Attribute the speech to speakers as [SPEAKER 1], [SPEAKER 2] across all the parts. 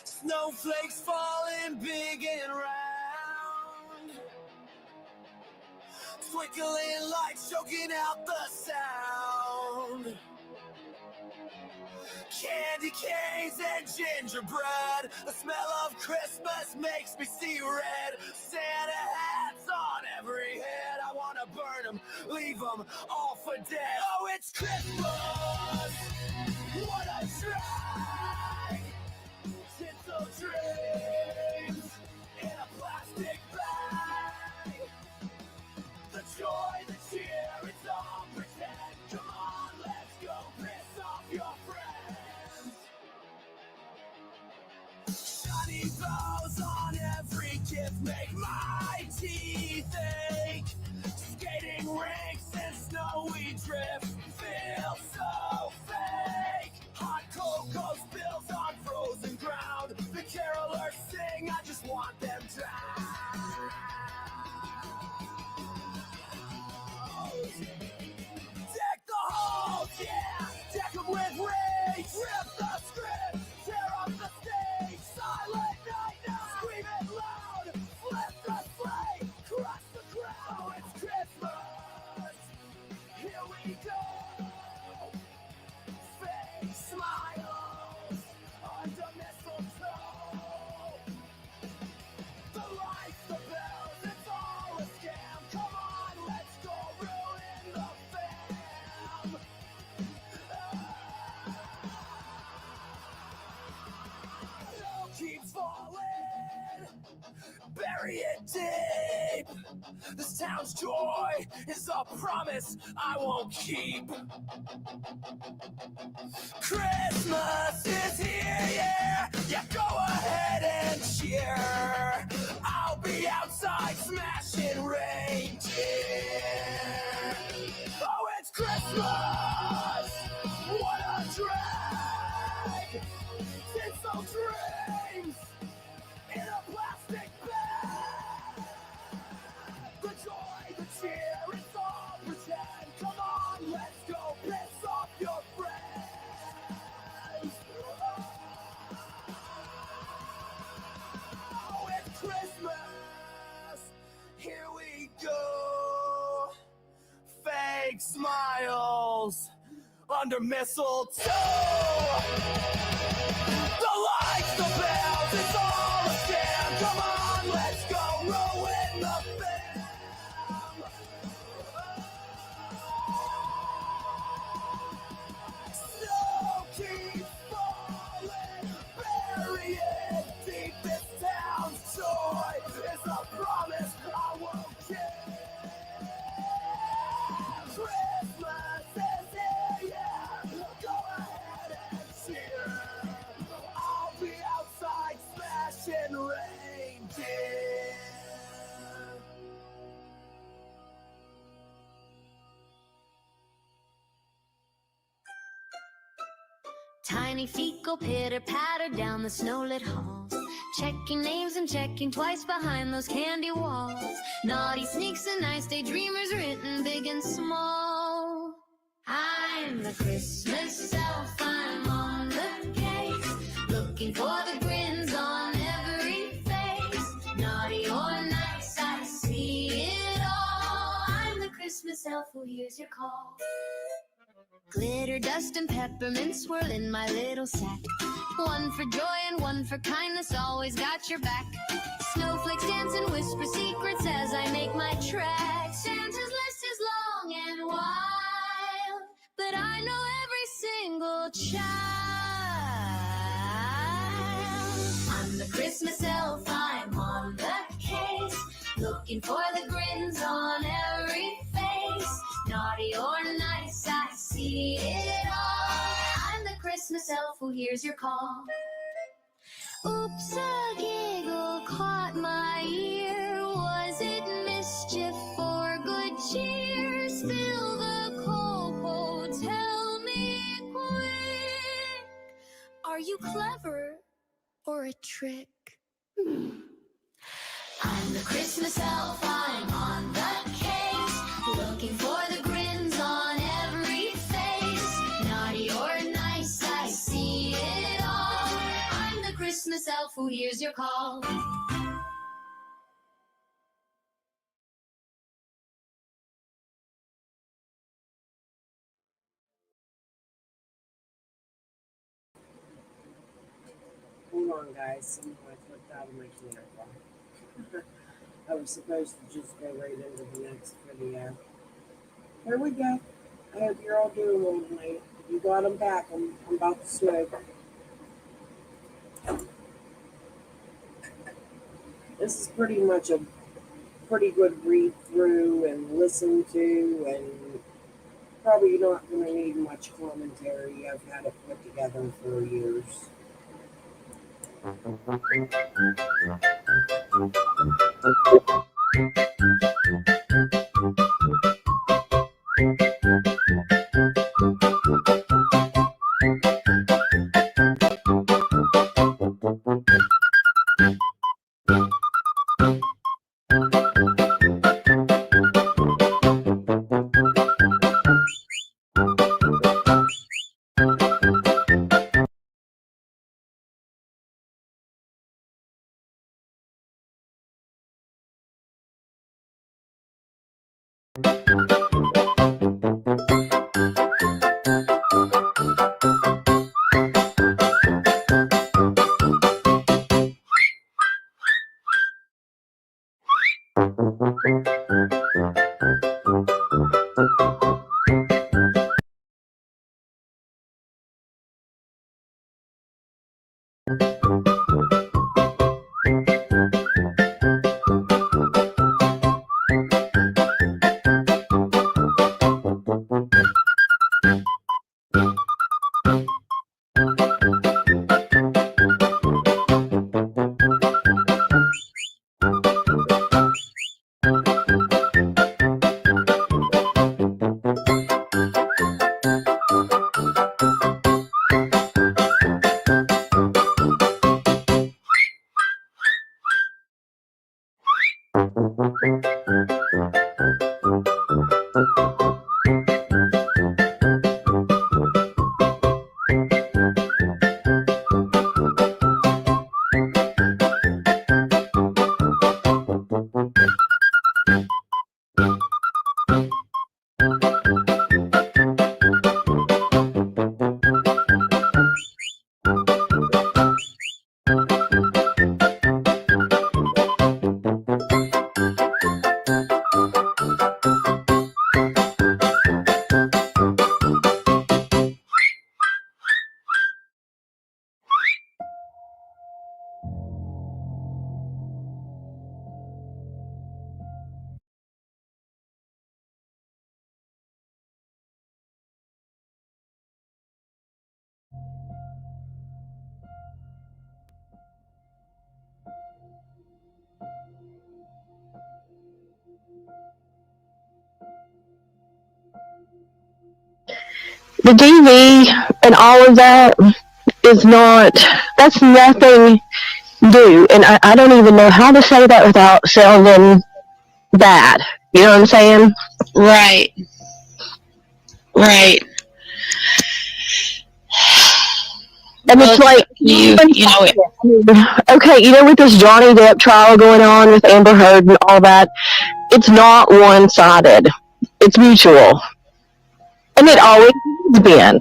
[SPEAKER 1] Snowflakes falling big and round, twinkling lights choking out the sound. Candy canes and gingerbread, the smell of Christmas makes me see red. Santa hats on every head, I wanna burn them, leave them all for dead. Oh, it's Christmas, what a drag. Tinsel dreams in a plastic bag. The joy, the cheer, it's all pretend. Come on, let's go piss off your friends. Shiny bows on every gift make my teeth ache. Skating rinks and snowy drift feel so fake. Hot cocoa spills on frozen ground. The carolers sing, I just want them drowned. Deck the halls, yeah, deck them with rage. Rip the script, tear up the stage. Silent night now, scream it loud. Flip the slate, crush the crowd. It's Christmas, here we go. Fake smiles under mistletoe. The lights, the bells, it's all a scam. Come on, let's go ruin the fam. Snow keeps falling, bury it deep. This town's joy is a promise I won't keep. Christmas is here, yeah. Yeah, go ahead and cheer. I'll be outside smashing reindeer. Oh, it's Christmas, what a drag. Tinsel dreams in a plastic bag. The joy, the cheer, it's all pretend. Come on, let's go piss off your friends. Oh, it's Christmas, here we go. Fake smiles under mistletoe. The lights, the bells, it's all a scam. Come on, let's go ruin the fam. Snow keeps falling, bury it deep. This town's joy is a promise I won't keep. Christmas is here, yeah. Go ahead and cheer. I'll be outside smashing reindeer.
[SPEAKER 2] Tiny feet go pitter-patter down the snow-lit halls, checking names and checking twice behind those candy walls. Naughty sneaks and nice daydreamers written big and small. I'm the Christmas elf, I'm on the case, looking for the grins on every face. Naughty or nice, I see it all. I'm the Christmas elf who hears your call. Glitter, dust, and peppermint swirl in my little sack. One for joy and one for kindness, always got your back. Snowflakes dance and whisper secrets as I make my track. Santa's list is long and wild, but I know every single child. I'm the Christmas elf, I'm on the case, looking for the grins on every face. Naughty or nice, I see it all. I'm the Christmas elf who hears your call. Oops, a giggle caught my ear. Was it mischief or good cheer? Spill the cocoa, tell me quick. Are you clever or a trick? I'm the Christmas elf, I'm on the case, looking for the grins on every face. myself, who hears your call.
[SPEAKER 3] Hold on, guys. Somehow I flipped out of my camera. I was supposed to just go right into the next video. Here we go. I hope you're all doing well tonight. If you got them back, I'm about to smoke. This is pretty much a pretty good read through and listen to, and probably not going to need much commentary. I've had it put together for years.
[SPEAKER 4] The DV and all of that is not, that's nothing new. And I don't even know how to say that without sounding bad. You know what I'm saying?
[SPEAKER 5] Right. Right.
[SPEAKER 4] And
[SPEAKER 5] Well,
[SPEAKER 4] it's like,
[SPEAKER 5] you know,
[SPEAKER 4] okay, you know, with this Johnny Depp trial going on with Amber Heard and all that, it's not one-sided. It's mutual. And it always has been.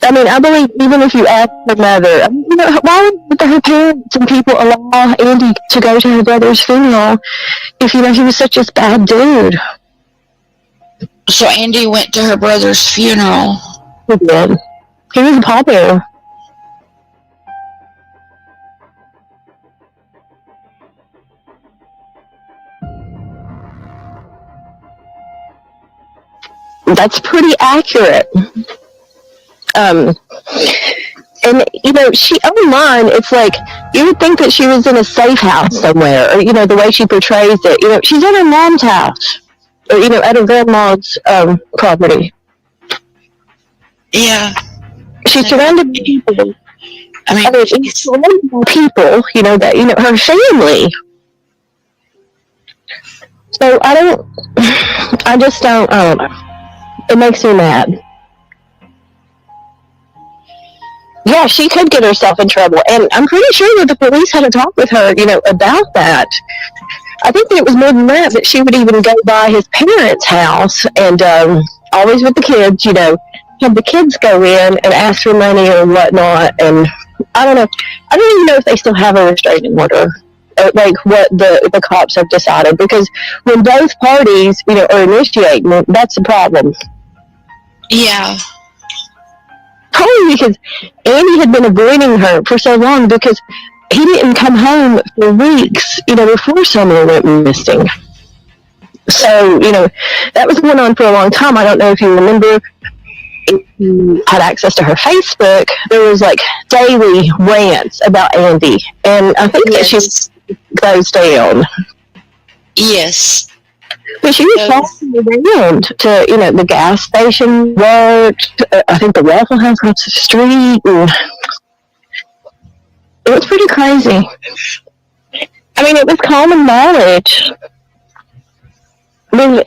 [SPEAKER 4] I mean, I believe even if you ask her mother, you know, why would her parents and people allow Andy to go to her brother's funeral if, you know, he was such a bad dude?
[SPEAKER 5] so Andy went to her brother's funeral.
[SPEAKER 4] He did. He was a pallbearer. That's pretty accurate. And, you know, she online, it's like, you would think that she was in a safe house somewhere, or, you know, the way she portrays it. You know, she's at her mom's house, or, you know, at her grandma's property.
[SPEAKER 5] Yeah.
[SPEAKER 4] She's surrounded by people.
[SPEAKER 5] I mean,
[SPEAKER 4] she's surrounded by people, you know, that, you know, her family. So I just don't know. It makes me mad. yeah, she could get herself in trouble. And I'm pretty sure that the police had a talk with her, about that. I think that it was more than that she would even go by his parents' house and always with the kids, have the kids go in and ask for money or whatnot. And I don't know. I don't even know if they still have a restraining order, like what the cops have decided. Because when both parties, are initiating it, that's the problem.
[SPEAKER 5] Yeah.
[SPEAKER 4] Probably because Andy had been avoiding her for so long because he didn't come home for weeks, before Summer went missing. So, that was going on for a long time. I don't know if you remember, if you had access to her Facebook, there was like daily rants about Andy. And I think that she closed down.
[SPEAKER 5] Yes.
[SPEAKER 4] But she was following around to, the gas station worked. I think the Waffle House across the street. And it was pretty crazy. I mean, it was common knowledge. With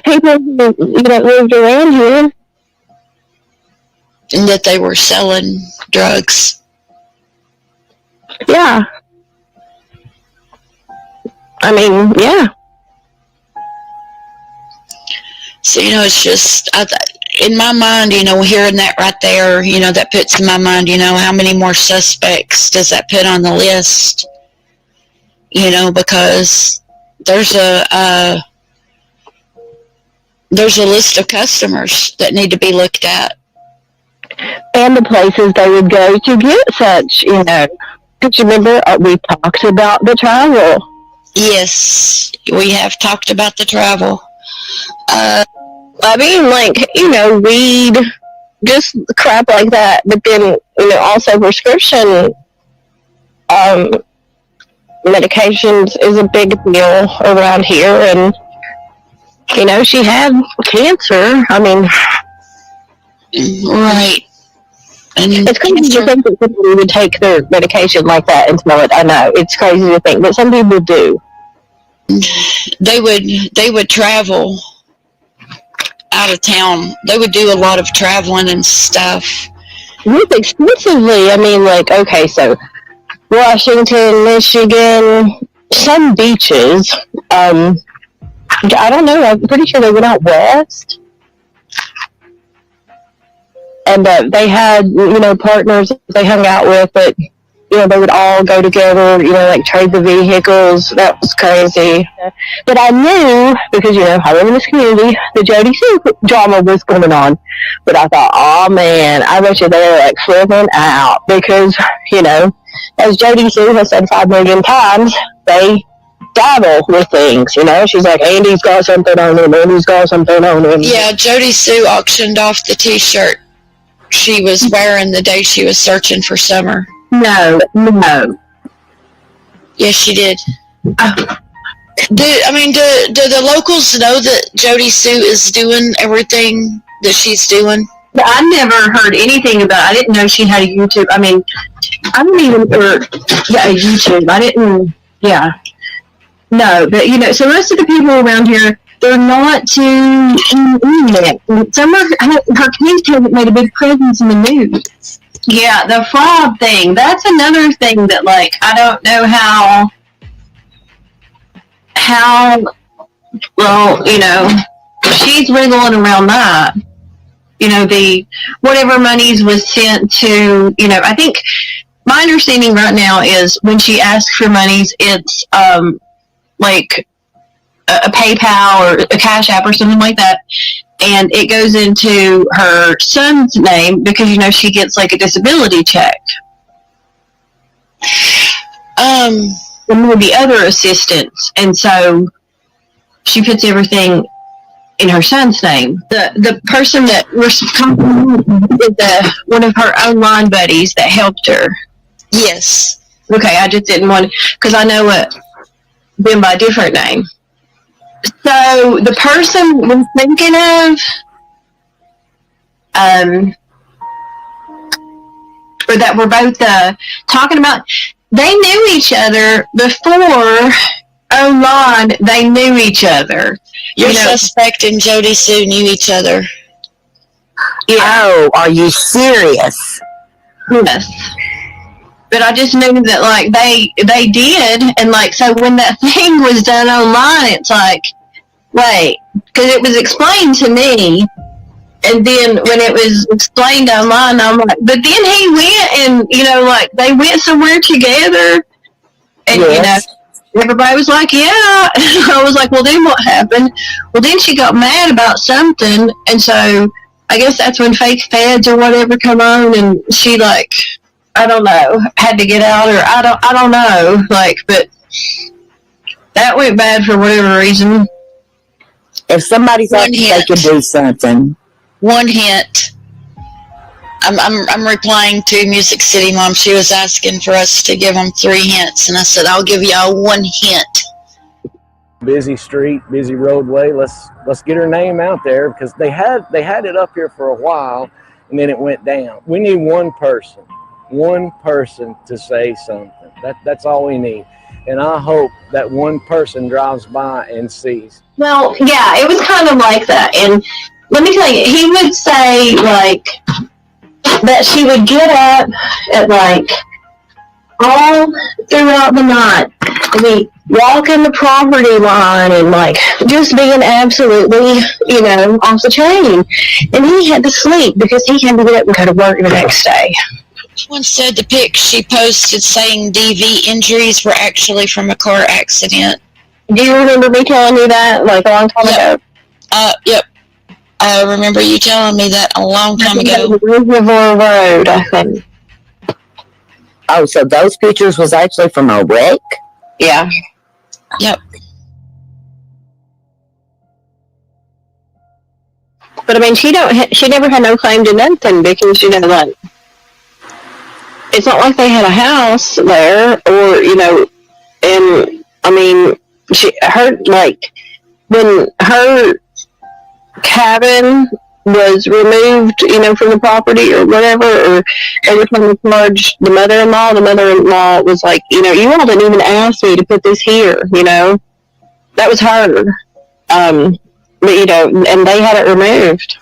[SPEAKER 4] people who, lived around here.
[SPEAKER 5] And that they were selling drugs.
[SPEAKER 4] Yeah. I mean, yeah.
[SPEAKER 5] So, it's just, in my mind, hearing that right there, that puts in my mind, how many more suspects does that put on the list? Because there's a list of customers that need to be looked at.
[SPEAKER 4] And the places they would go to get such, Did you remember we talked about the travel?
[SPEAKER 5] Yes, we have talked about the travel.
[SPEAKER 4] I mean, weed, just crap like that. But then, also prescription medications is a big deal around here. And, she had cancer. I mean,
[SPEAKER 5] right. And
[SPEAKER 4] it's crazy to think that somebody would take their medication like that and smell it. I know, it's crazy to think, but some people do.
[SPEAKER 5] They would travel out of town. They would do a lot of traveling and stuff.
[SPEAKER 4] With extensively, I mean, okay, so Washington, Michigan, some beaches. I don't know. I'm pretty sure they went out west. And they had, partners they hung out with, but, they would all go together, trade the vehicles. That was crazy. But I knew, because, I live in this community, the Jody Sue drama was going on. But I thought, oh, man, I bet you they were, flipping out. Because, as Jody Sue has said 5 million times, they dabble with things, She's like, Andy's got something on him, Andy's got something on him.
[SPEAKER 5] Yeah, Jody Sue auctioned off the T-shirt she was wearing the day she was searching for Summer.
[SPEAKER 4] No.
[SPEAKER 5] Yes, she did. Do the locals know that Jody Sue is doing everything that she's doing?
[SPEAKER 4] I never heard anything about it. I didn't know she had a YouTube. I mean, I don't even a YouTube. I didn't, No, but, so most of the people around here, they're not too internet. Her kids haven't made a big presence in the news. Yeah, the fraud thing. That's another thing that, I don't know how, well, she's wriggling around that. The whatever monies was sent to, I think my understanding right now is when she asks for monies, it's, a PayPal or a Cash App or something like that, and it goes into her son's name because she gets a disability check. And maybe other assistance, and so she puts everything in her son's name. The person that was is one of her online buddies that helped her.
[SPEAKER 5] Yes.
[SPEAKER 4] Okay, I just didn't want because I know them by a different name. So the person we're thinking of, or that we're both talking about, they knew each other before online. They knew each other.
[SPEAKER 5] Your suspect and Jody Sue knew each other.
[SPEAKER 6] Yeah. Oh, are you serious?
[SPEAKER 4] Yes. But I just knew that like they did, and like so when that thing was done online, it's like wait, because it was explained to me, and then when it was explained online, I'm like, but then he went and like they went somewhere together, and
[SPEAKER 6] Yes.
[SPEAKER 4] everybody was like, yeah. I was like, well, then what happened? Well, then she got mad about something, and so I guess that's when fake feds or whatever come on, and she like, I don't know, had to get out, or I don't know, like, but that went bad for whatever reason.
[SPEAKER 6] If somebody thought
[SPEAKER 5] One
[SPEAKER 6] they could
[SPEAKER 5] hint.
[SPEAKER 6] do something,
[SPEAKER 5] One hint. I'm replying to Music City Mom. She was asking for us to give them 3 hints, and I said I'll give y'all 1 hint.
[SPEAKER 7] Busy street, busy roadway. Let's get her name out there because they had it up here for a while, and then it went down. We need one person to say something. That's all we need, and I hope that one person drives by and sees.
[SPEAKER 4] Well, yeah, it was kind of like that, and let me tell you, he would say like that she would get up at like all throughout the night and be walking the property line and like just being absolutely, off the chain. And he had to sleep because he had to get up and go to work the next day.
[SPEAKER 5] One said the pics she posted saying DV injuries were actually from a car accident.
[SPEAKER 4] Do you remember me telling you that like a long time ago?
[SPEAKER 5] Yep. I remember you telling me that a long time ago.
[SPEAKER 4] Reservoir Road, I think.
[SPEAKER 6] oh, so those pictures was actually from a wreck?
[SPEAKER 4] Yeah.
[SPEAKER 5] Yep.
[SPEAKER 4] But I mean, she never had no claim to nothing because like it's not like they had a house there or and I mean her like when her cabin was removed, from the property or whatever, or every time they charged the mother-in-law was like, you all didn't even ask me to put this here, that was her. But and they had it removed.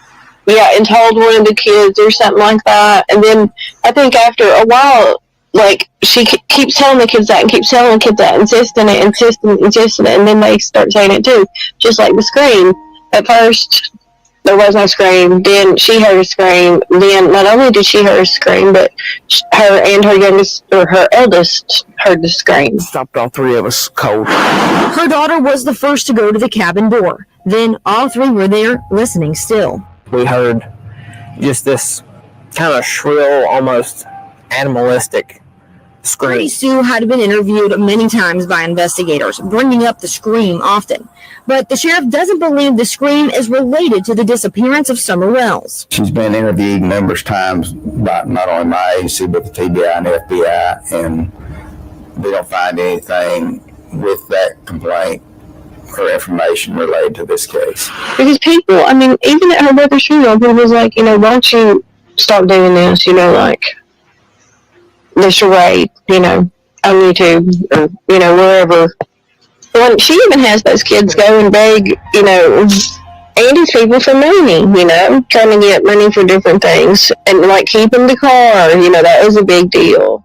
[SPEAKER 4] Yeah, and told one of the kids or something like that. And then I think after a while, like she keeps telling the kids that and keeps telling the kids that, insisting it, and then they start saying it too, just like the scream. At first, there was no scream. Then she heard a scream. Then not only did she hear a scream, but her and her eldest heard the scream.
[SPEAKER 8] Stopped all 3 of us cold.
[SPEAKER 9] Her daughter was the first to go to the cabin door. Then all 3 were there, listening still.
[SPEAKER 8] We heard just this kind of shrill, almost animalistic scream.
[SPEAKER 9] Sue had been interviewed many times by investigators, bringing up the scream often. But the sheriff doesn't believe the scream is related to the disappearance of Summer Wells.
[SPEAKER 10] She's been interviewed numerous times by not only my agency, but the TBI and FBI, and they don't find anything with that complaint or information related to this case.
[SPEAKER 4] Because people, I mean, even at her brother's funeral, people was like, why don't you stop doing this, like the charade, on YouTube or, wherever. Well, she even has those kids go and beg, Andy's people for money, trying to get money for different things. And like keeping the car, that was a big deal.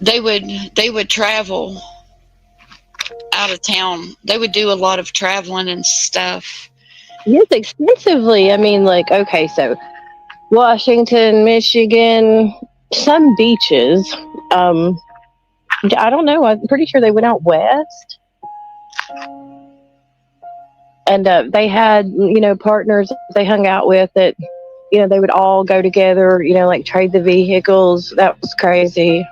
[SPEAKER 5] they would travel out of town. They would do a lot of traveling and stuff.
[SPEAKER 4] Yes, extensively. I mean, like, okay, so Washington, Michigan, some beaches. Um, I don't know. I'm pretty sure they went out west, and they had partners they hung out with that. They would all go together. Like trade the vehicles. That was crazy.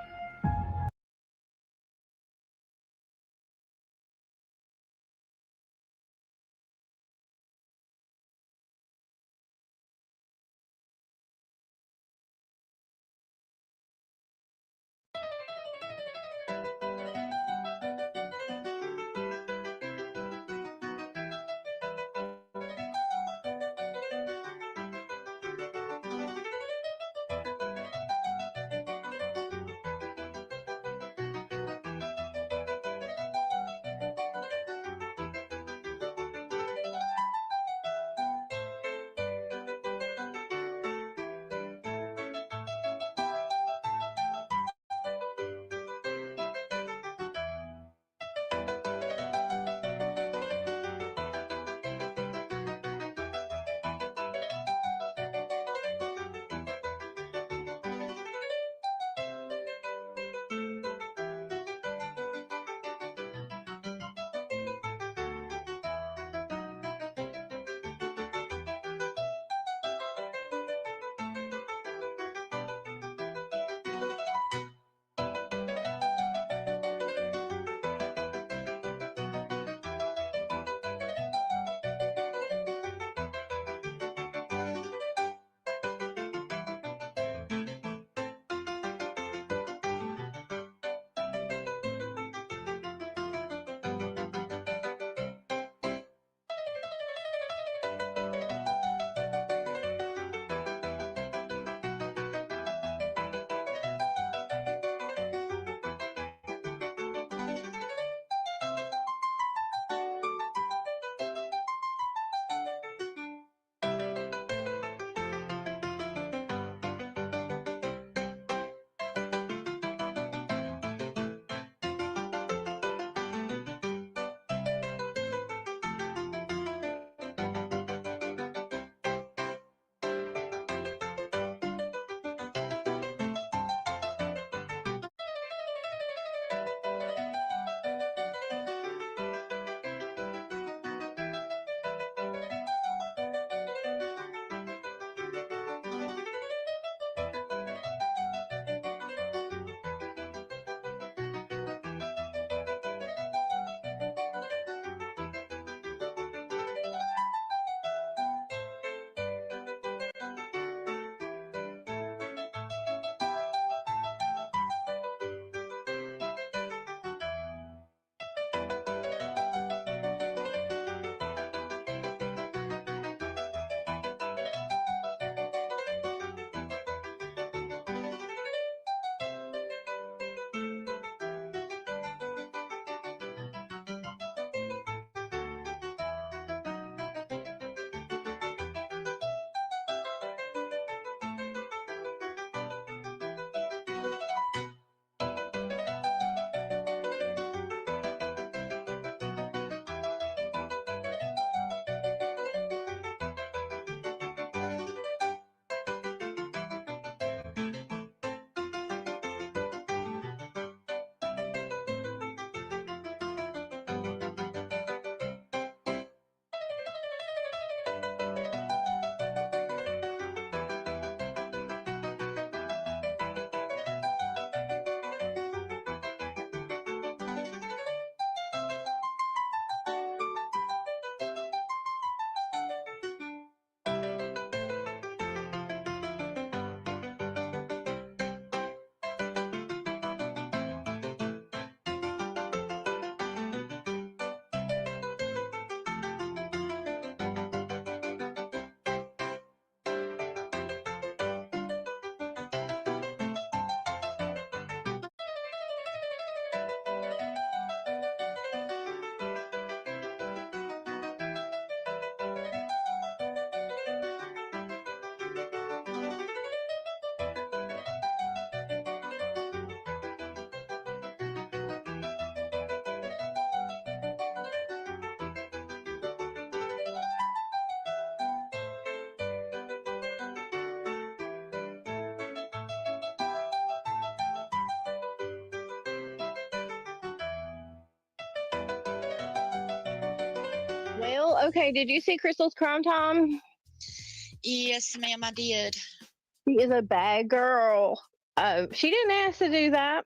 [SPEAKER 4] Well, okay. Did you see Crystal's Crime Time?
[SPEAKER 5] Yes, ma'am, I did.
[SPEAKER 4] She is a bad girl. She didn't ask to do that.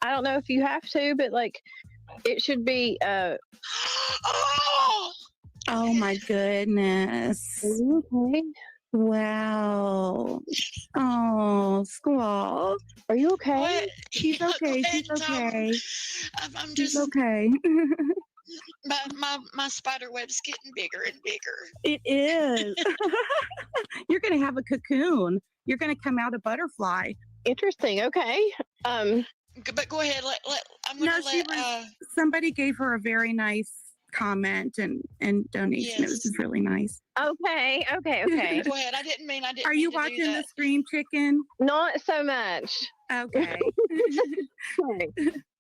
[SPEAKER 4] I don't know if you have to, but like, it should be.
[SPEAKER 5] Oh!
[SPEAKER 11] Oh my goodness.
[SPEAKER 4] Okay.
[SPEAKER 11] Wow. Oh, Squall.
[SPEAKER 4] Are you okay?
[SPEAKER 5] What?
[SPEAKER 11] She's
[SPEAKER 5] Go
[SPEAKER 11] okay.
[SPEAKER 5] ahead
[SPEAKER 11] She's
[SPEAKER 5] and tell me.
[SPEAKER 11] okay.
[SPEAKER 5] I'm
[SPEAKER 11] She's
[SPEAKER 5] just
[SPEAKER 11] okay.
[SPEAKER 5] my spider web's getting bigger and bigger.
[SPEAKER 11] It is. You're gonna have a cocoon. You're gonna come out a butterfly.
[SPEAKER 4] Interesting. Okay.
[SPEAKER 5] But go ahead. I'm gonna let.
[SPEAKER 11] Somebody gave her a very nice comment and donation. It was just really nice.
[SPEAKER 4] Okay.
[SPEAKER 5] Go ahead. I didn't mean
[SPEAKER 11] Are you watching the Scream Chicken?
[SPEAKER 4] Not so much.
[SPEAKER 11] Okay.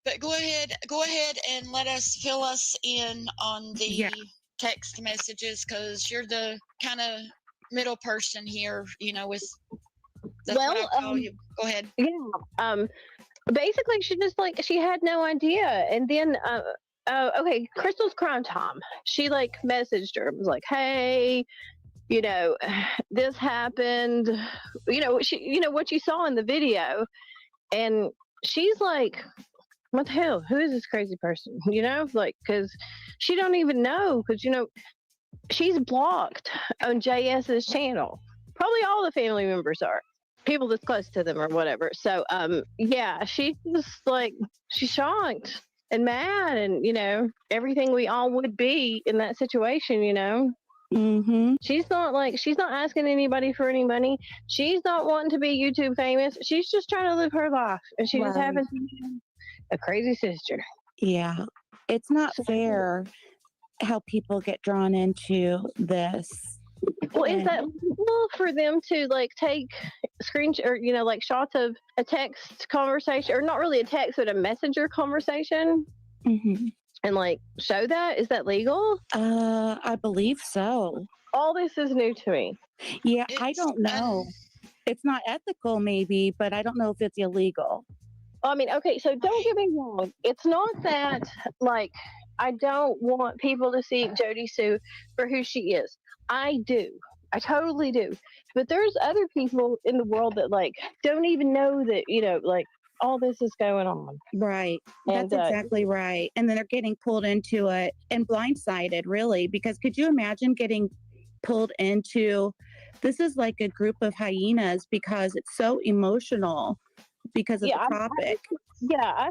[SPEAKER 5] But go ahead and fill us in on the text messages, because you're the kind of middle person here, with that's what I call you. Go ahead.
[SPEAKER 4] Yeah. Basically she had no idea. And then okay, Crystal's Crime Time. She messaged her and was like, hey, this happened, what you saw in the video. And she's like, what the hell? Who is this crazy person? Because she don't even know, because she's blocked on JS's channel. Probably all the family members are, people that's close to them or whatever. So yeah, she's just she's shocked and mad, and everything we all would be in that situation.
[SPEAKER 11] Mm-hmm.
[SPEAKER 4] She's not asking anybody for any money. She's not wanting to be YouTube famous. She's just trying to live her life, and she just happens to be a crazy sister.
[SPEAKER 11] Yeah, it's not fair how people get drawn into this.
[SPEAKER 4] Well, is that legal for them to take screenshots or shots of a text conversation, or not really a text but a messenger conversation, and show that? Is that legal?
[SPEAKER 11] I believe so.
[SPEAKER 4] All this is new to me.
[SPEAKER 11] Yeah, I don't know. It's not ethical, maybe, but I don't know if it's illegal.
[SPEAKER 4] I mean, okay, so don't get me wrong. It's not that I don't want people to see Jody Sue for who she is. I do. I totally do. But there's other people in the world that don't even know that, all this is going on.
[SPEAKER 11] Right. That's exactly right. And then they're getting pulled into it and blindsided, really, because could you imagine getting pulled into this? Is like a group of hyenas, because it's so emotional because of the topic.
[SPEAKER 4] I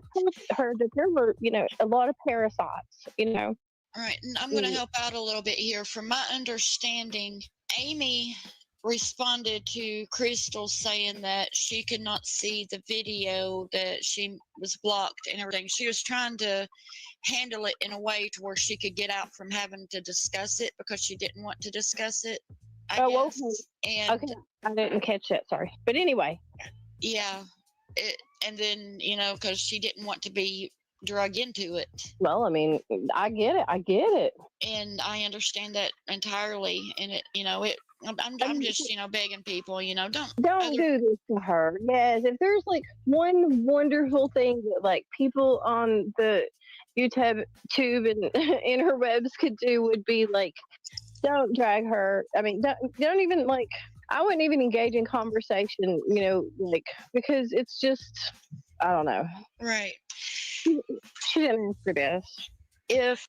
[SPEAKER 4] heard that there were, a lot of parasites,
[SPEAKER 5] All right, and I'm going to help out a little bit here. From my understanding, Amy responded to Crystal saying that she could not see the video, that she was blocked and everything. She was trying to handle it in a way to where she could get out from having to discuss it, because she didn't want to discuss it, I guess.
[SPEAKER 4] Okay. Okay, I didn't catch that, sorry. But anyway.
[SPEAKER 5] Yeah. And then, because she didn't want to be drug into it.
[SPEAKER 4] Well, I mean, I get it.
[SPEAKER 5] And I understand that entirely. And I'm just, begging people, don't
[SPEAKER 4] do this to her. Yes, if there's one wonderful thing that people on the YouTube and interwebs could do, would be don't drag her. I mean, don't even I wouldn't even engage in conversation, because it's just, I don't know.
[SPEAKER 5] Right.
[SPEAKER 4] She didn't ask for this.
[SPEAKER 5] If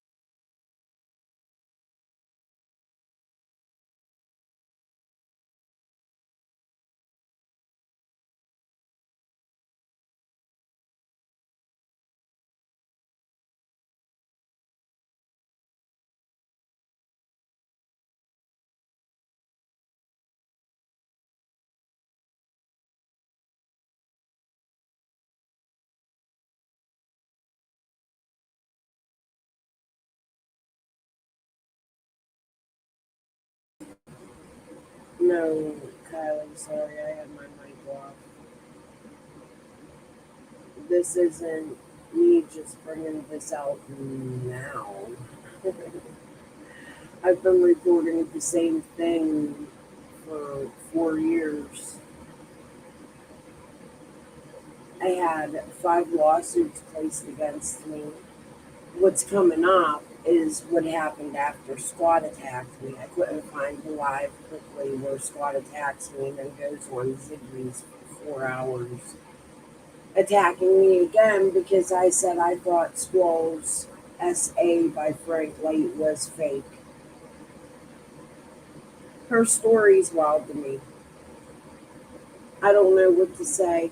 [SPEAKER 3] No, Kylie, sorry, I had my mic off. This isn't me just bringing this out now. I've been reporting the same thing for 4 years. I had 5 lawsuits placed against me. What's coming up is what happened after Squad attacked me. I couldn't find the live quickly where Squad attacks me and then goes on Ziggy's for 4 hours attacking me again because I said I thought Squall's S.A. by Frank Light was fake. Her story's wild to me. I don't know what to say.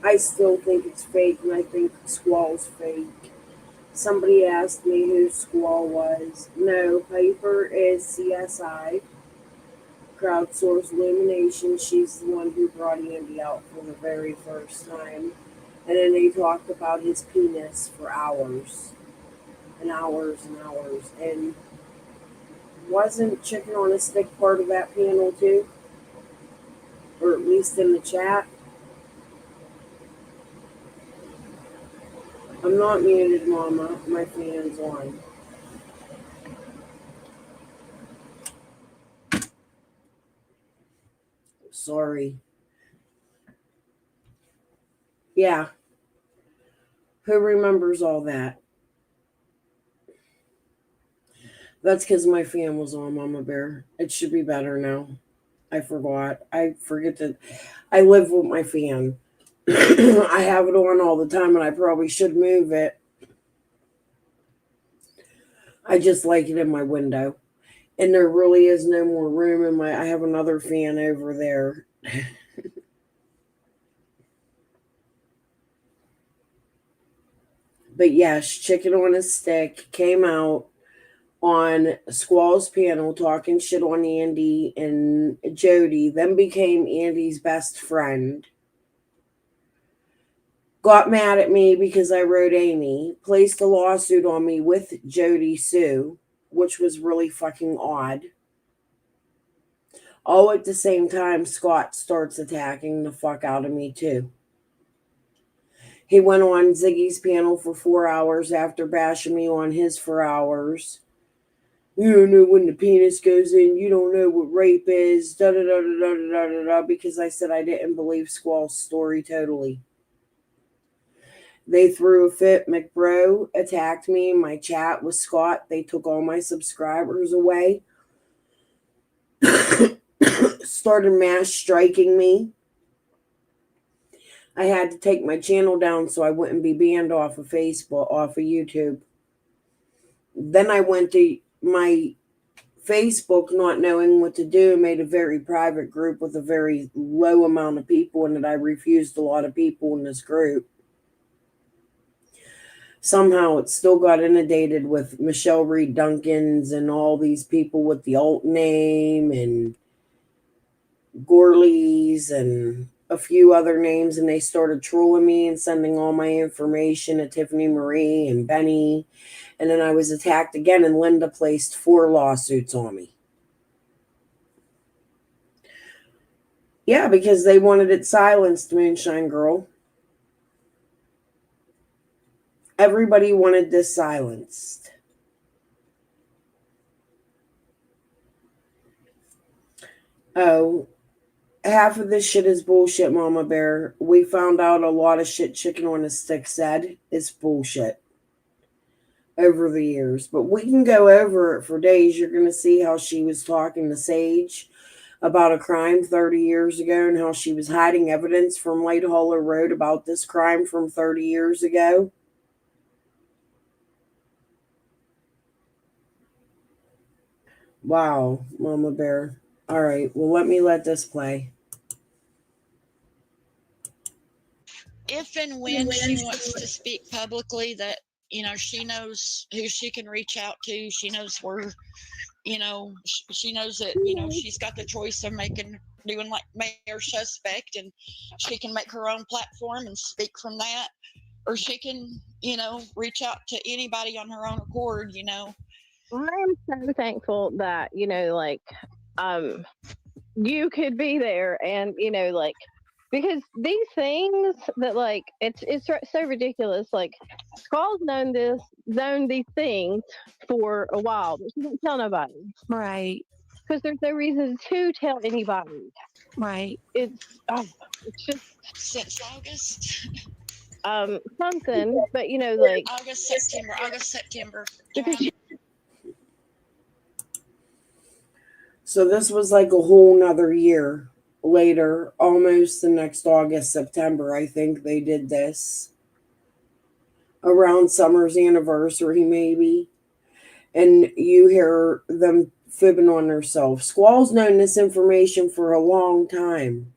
[SPEAKER 3] I still think it's fake, and I think Squall's fake. Somebody asked me who Squall was. No, Piper is CSI. Crowdsource Illumination. She's the one who brought Andy out for the very first time. And then they talked about his penis for hours. And hours and hours. And wasn't Chicken on a Stick part of that panel too? Or at least in the chat? I'm not muted, Mama. My fan's on. Sorry. Yeah. Who remembers all that? That's because my fan was on, Mama Bear. It should be better now. I forgot. I forget that I live with my fan. I have it on all the time, and I probably should move it. I just like it in my window. And there really is no more room in my... I have another fan over there. But yes, Chicken on a Stick came out on Squall's panel talking shit on Andy and Jody, then became Andy's best friend. Got mad at me because I wrote Amy, placed a lawsuit on me with Jody Sue, which was really fucking odd. All at the same time, Scott starts attacking the fuck out of me too. He went on Ziggy's panel for 4 hours after bashing me on his for hours. You don't know when the penis goes in. You don't know what rape is. Da da da da da da da da. Because I said I didn't believe Squall's story totally. They threw a fit. McBro attacked me in my chat with Scott. They took all my subscribers away. Started mass striking me. I had to take my channel down so I wouldn't be banned off of Facebook, off of YouTube. Then I went to my Facebook, not knowing what to do, made a very private group with a very low amount of people, and that I refused a lot of people in this group. Somehow it still got inundated with Michelle Reed Duncans and all these people with the alt name and Gorleys and a few other names, and they started trolling me and sending all my information to Tiffany Marie and Benny. And then I was attacked again, and Linda placed 4 lawsuits on me. Yeah, because they wanted it silenced, Moonshine Girl. Everybody wanted this silenced. Oh, half of this shit is bullshit, Mama Bear. We found out a lot of shit Chicken on a Stick said is bullshit over the years. But we can go over it for days. You're going to see how she was talking to Sage about a crime 30 years ago and how she was hiding evidence from Light Hollow Road about this crime from 30 years ago. Wow, Mama Bear. All right, well, let this play.
[SPEAKER 5] If and when she wants to speak publicly, that, she knows who she can reach out to. She knows where, she knows that, she's got the choice of doing like Mayor Suspect, and she can make her own platform and speak from that. Or she can, reach out to anybody on her own accord,
[SPEAKER 12] I'm so thankful that, you could be there and, because these things that it's so ridiculous. Squall's known these things for a while, but she didn't tell nobody.
[SPEAKER 11] Right.
[SPEAKER 12] Because there's no reason to tell anybody.
[SPEAKER 11] Right.
[SPEAKER 12] It's just
[SPEAKER 5] since August.
[SPEAKER 12] something, but like
[SPEAKER 5] August, September.
[SPEAKER 12] because
[SPEAKER 3] So this was like a whole nother year later, almost the next August, September, I think they did this. Around Summer's anniversary, maybe. And you hear them fibbing on themselves. Squall's known this information for a long time.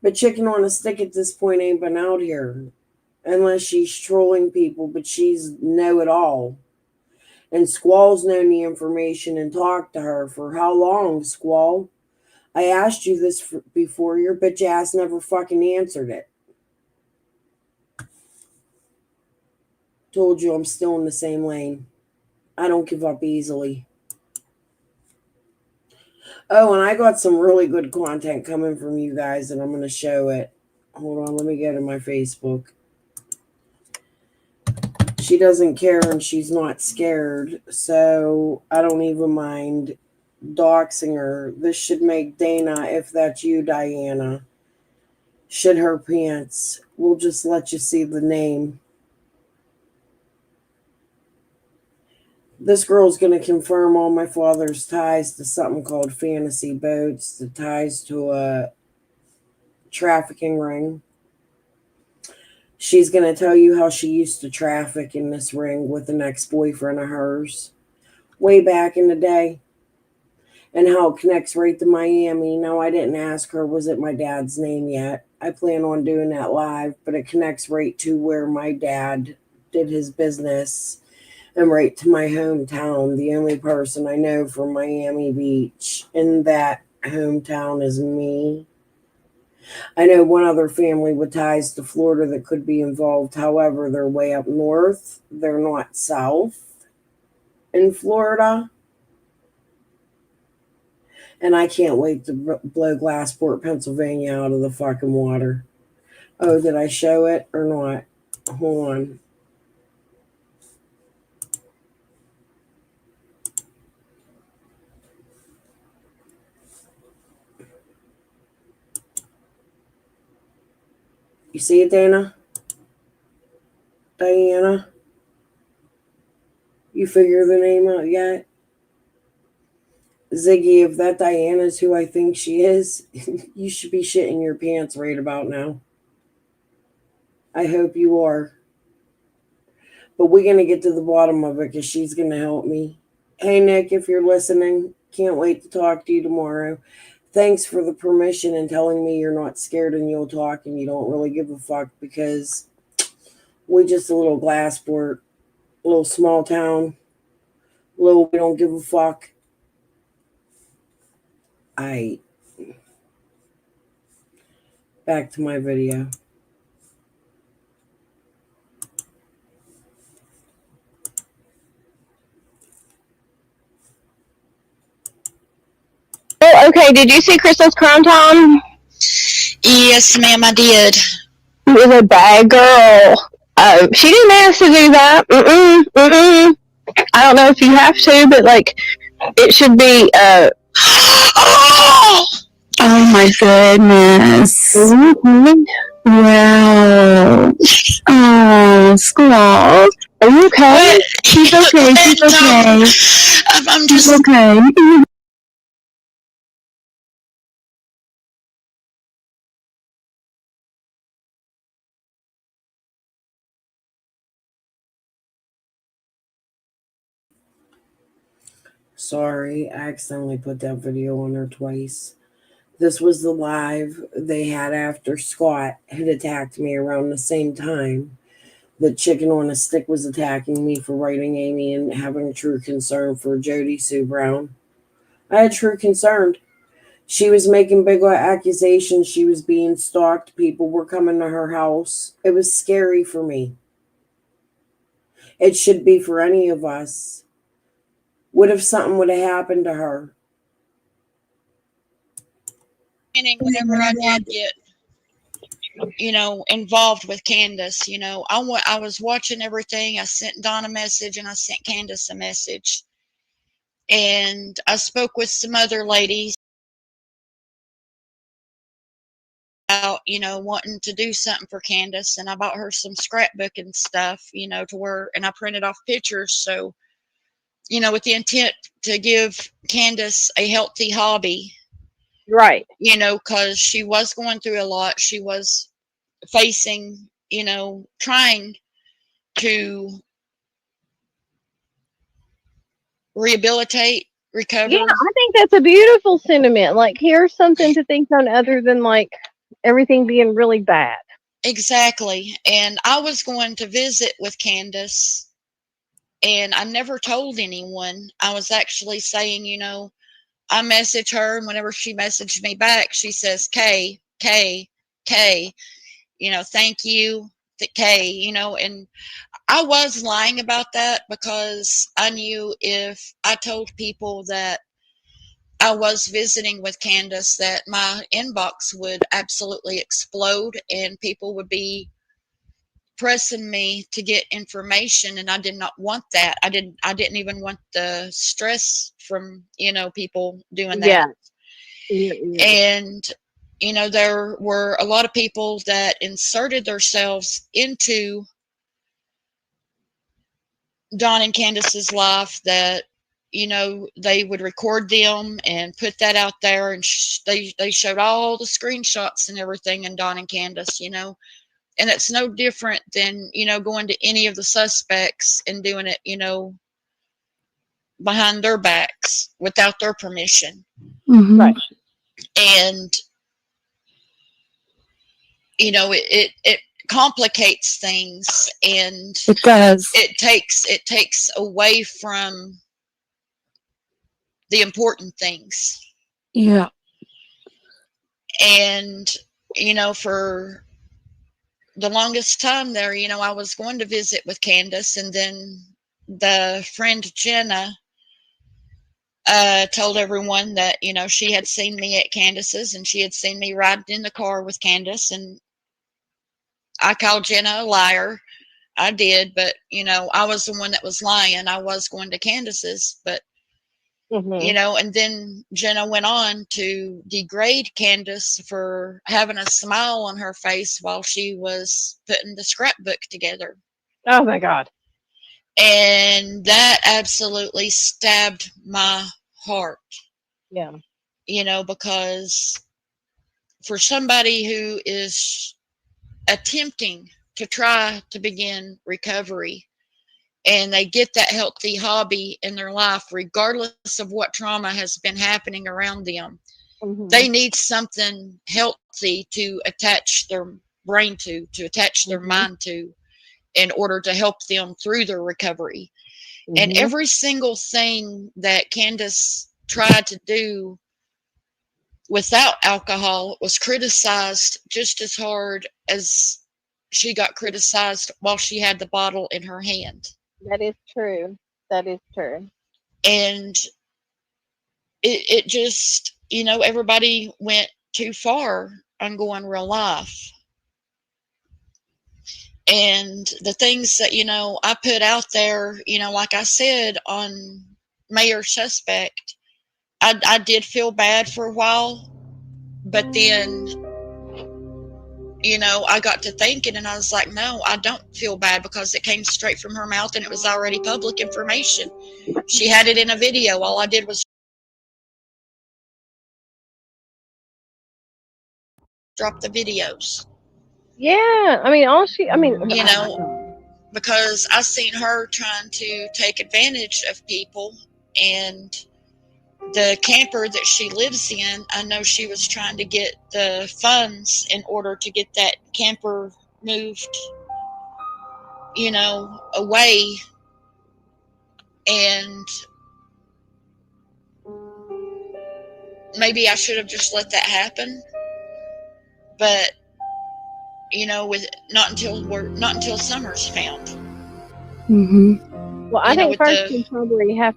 [SPEAKER 3] But Chicken on a Stick at this point ain't been out here. Unless she's trolling people, but she's know it all. And Squall's known the information and talked to her for how long, Squall? I asked you this before. Your bitch ass never fucking answered it. Told you I'm still in the same lane. I don't give up easily. Oh, and I got some really good content coming from you guys, and I'm going to show it. Hold on, let me go to my Facebook. She doesn't care and she's not scared, so I don't even mind doxing her. This should make Dana, if that's you, Diana, shit her pants. We'll just let you see the name. This girl's going to confirm all my father's ties to something called Fantasy Boats, the ties to a trafficking ring. She's going to tell you how she used to traffic in this ring with an ex-boyfriend of hers way back in the day, and how it connects right to Miami. Now, I didn't ask her, was it my dad's name yet? I plan on doing that live, but it connects right to where my dad did his business and right to my hometown. The only person I know from Miami Beach in that hometown is me. I know one other family with ties to Florida that could be involved. However, they're way up north. They're not south in Florida. And I can't wait to blow Glassport, Pennsylvania out of the fucking water. Oh, did I show it or not? Hold on. You see it, Dana? Diana? You figure the name out yet? Ziggy, if that Diana's who I think she is, you should be shitting your pants right about now. I hope you are. But we're going to get to the bottom of it because she's going to help me. Hey, Nick, if you're listening, can't wait to talk to you tomorrow. Thanks for the permission and telling me you're not scared and you'll talk and you don't really give a fuck, because we're just a little Glassport, a little small town, little we don't give a fuck. Back to my video.
[SPEAKER 4] Oh, okay. Did you see Crystal's Crown Time?
[SPEAKER 5] Yes, ma'am, I did.
[SPEAKER 4] She was a bad girl. She didn't ask to do that. I don't know if you have to, but like, it should be. Oh my goodness! Mm-hmm. Wow. Oh, Squall. Are you okay? She's okay. She's okay.
[SPEAKER 5] I'm just
[SPEAKER 4] okay.
[SPEAKER 3] Sorry, I accidentally put that video on there twice. This was the live they had after Scott had attacked me around the same time that Chicken on a Stick was attacking me for writing Amy and having true concern for Jody Sue Brown. I had true concern. She was making big accusations. She was being stalked. People were coming to her house. It was scary for me. It should be for any of us. What if something would have happened to her?
[SPEAKER 5] whenever I did get, involved with Candace, I was watching everything. I sent Dawn a message and I sent Candace a message. And I spoke with some other ladies about wanting to do something for Candace, and I bought her some scrapbook and stuff, to where, and I printed off pictures. So, with the intent to give Candace a healthy hobby.
[SPEAKER 12] Right.
[SPEAKER 5] Because she was going through a lot. She was facing, trying to rehabilitate, recover.
[SPEAKER 12] Yeah, I think that's a beautiful sentiment. Like, here's something to think on other than like everything being really bad.
[SPEAKER 5] Exactly. And I was going to visit with Candace, and I never told anyone. I was actually saying, I message her, and whenever she messaged me back, she says, K, K, K, thank you, K, and I was lying about that because I knew if I told people that I was visiting with Candace, that my inbox would absolutely explode and people would be pressing me to get information, and I did not want that. I didn't even want the stress from, people doing that.
[SPEAKER 12] Yeah.
[SPEAKER 5] And there were a lot of people that inserted themselves into Dawn and Candace's life, that they would record them and put that out there, and they showed all the screenshots and everything in Dawn and Candace, and it's no different than going to any of the suspects and doing it behind their backs without their permission.
[SPEAKER 4] Mm-hmm.
[SPEAKER 12] Right.
[SPEAKER 5] And it complicates things, and
[SPEAKER 4] It does.
[SPEAKER 5] it takes away from the important things.
[SPEAKER 4] Yeah.
[SPEAKER 5] And for the longest time there, I was going to visit with Candace, and then the friend Jenna told everyone that she had seen me at Candace's, and she had seen me riding in the car with Candace, and I called Jenna a liar. I did, but I was the one that was lying. I was going to Candace's, but and then Jenna went on to degrade Candace for having a smile on her face while she was putting the scrapbook together.
[SPEAKER 12] Oh my God.
[SPEAKER 5] And that absolutely stabbed my heart.
[SPEAKER 12] Yeah.
[SPEAKER 5] Because for somebody who is attempting to try to begin recovery, and they get that healthy hobby in their life, regardless of what trauma has been happening around them, they need something healthy to attach their brain to attach their mind to, in order to help them through their recovery. And every single thing that Candace tried to do without alcohol was criticized just as hard as she got criticized while she had the bottle in her hand.
[SPEAKER 12] That is true. That is true.
[SPEAKER 5] And it just, everybody went too far on going real life. And the things that, I put out there, like I said on Mayor Suspect, I did feel bad for a while, but then, I got to thinking, and I was like, no, I don't feel bad, because it came straight from her mouth and it was already public information. She had it in a video. All I did was drop the videos.
[SPEAKER 12] Yeah. I mean,
[SPEAKER 5] Because I seen her trying to take advantage of people, and the camper that she lives in, I know she was trying to get the funds in order to get that camper moved, away. And maybe I should have just let that happen. But, with not until Summer's found.
[SPEAKER 4] Mm-hmm.
[SPEAKER 12] Well, I think first you probably have.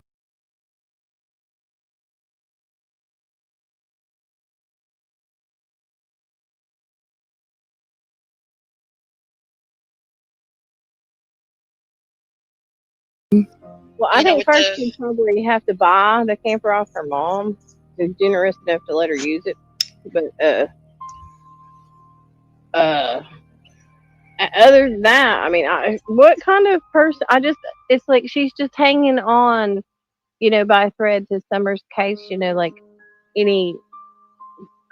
[SPEAKER 12] Well, I think first you probably have to buy the camper off her mom, who's generous enough to let her use it. But Uh, Other than that, I mean, what kind of person? It's like she's just hanging on, by a thread to Summer's case. Like any,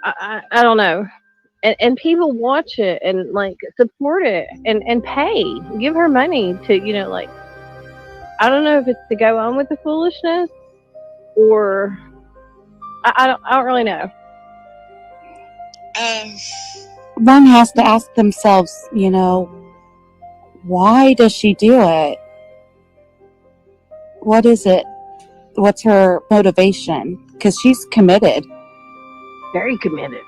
[SPEAKER 12] I don't know. And people watch it and like support it and pay, give her money to, like, I don't know if it's to go on with the foolishness or I don't really know.
[SPEAKER 11] One has to ask themselves, why does she do it? What is it? What's her motivation? Because she's committed.
[SPEAKER 12] Very committed.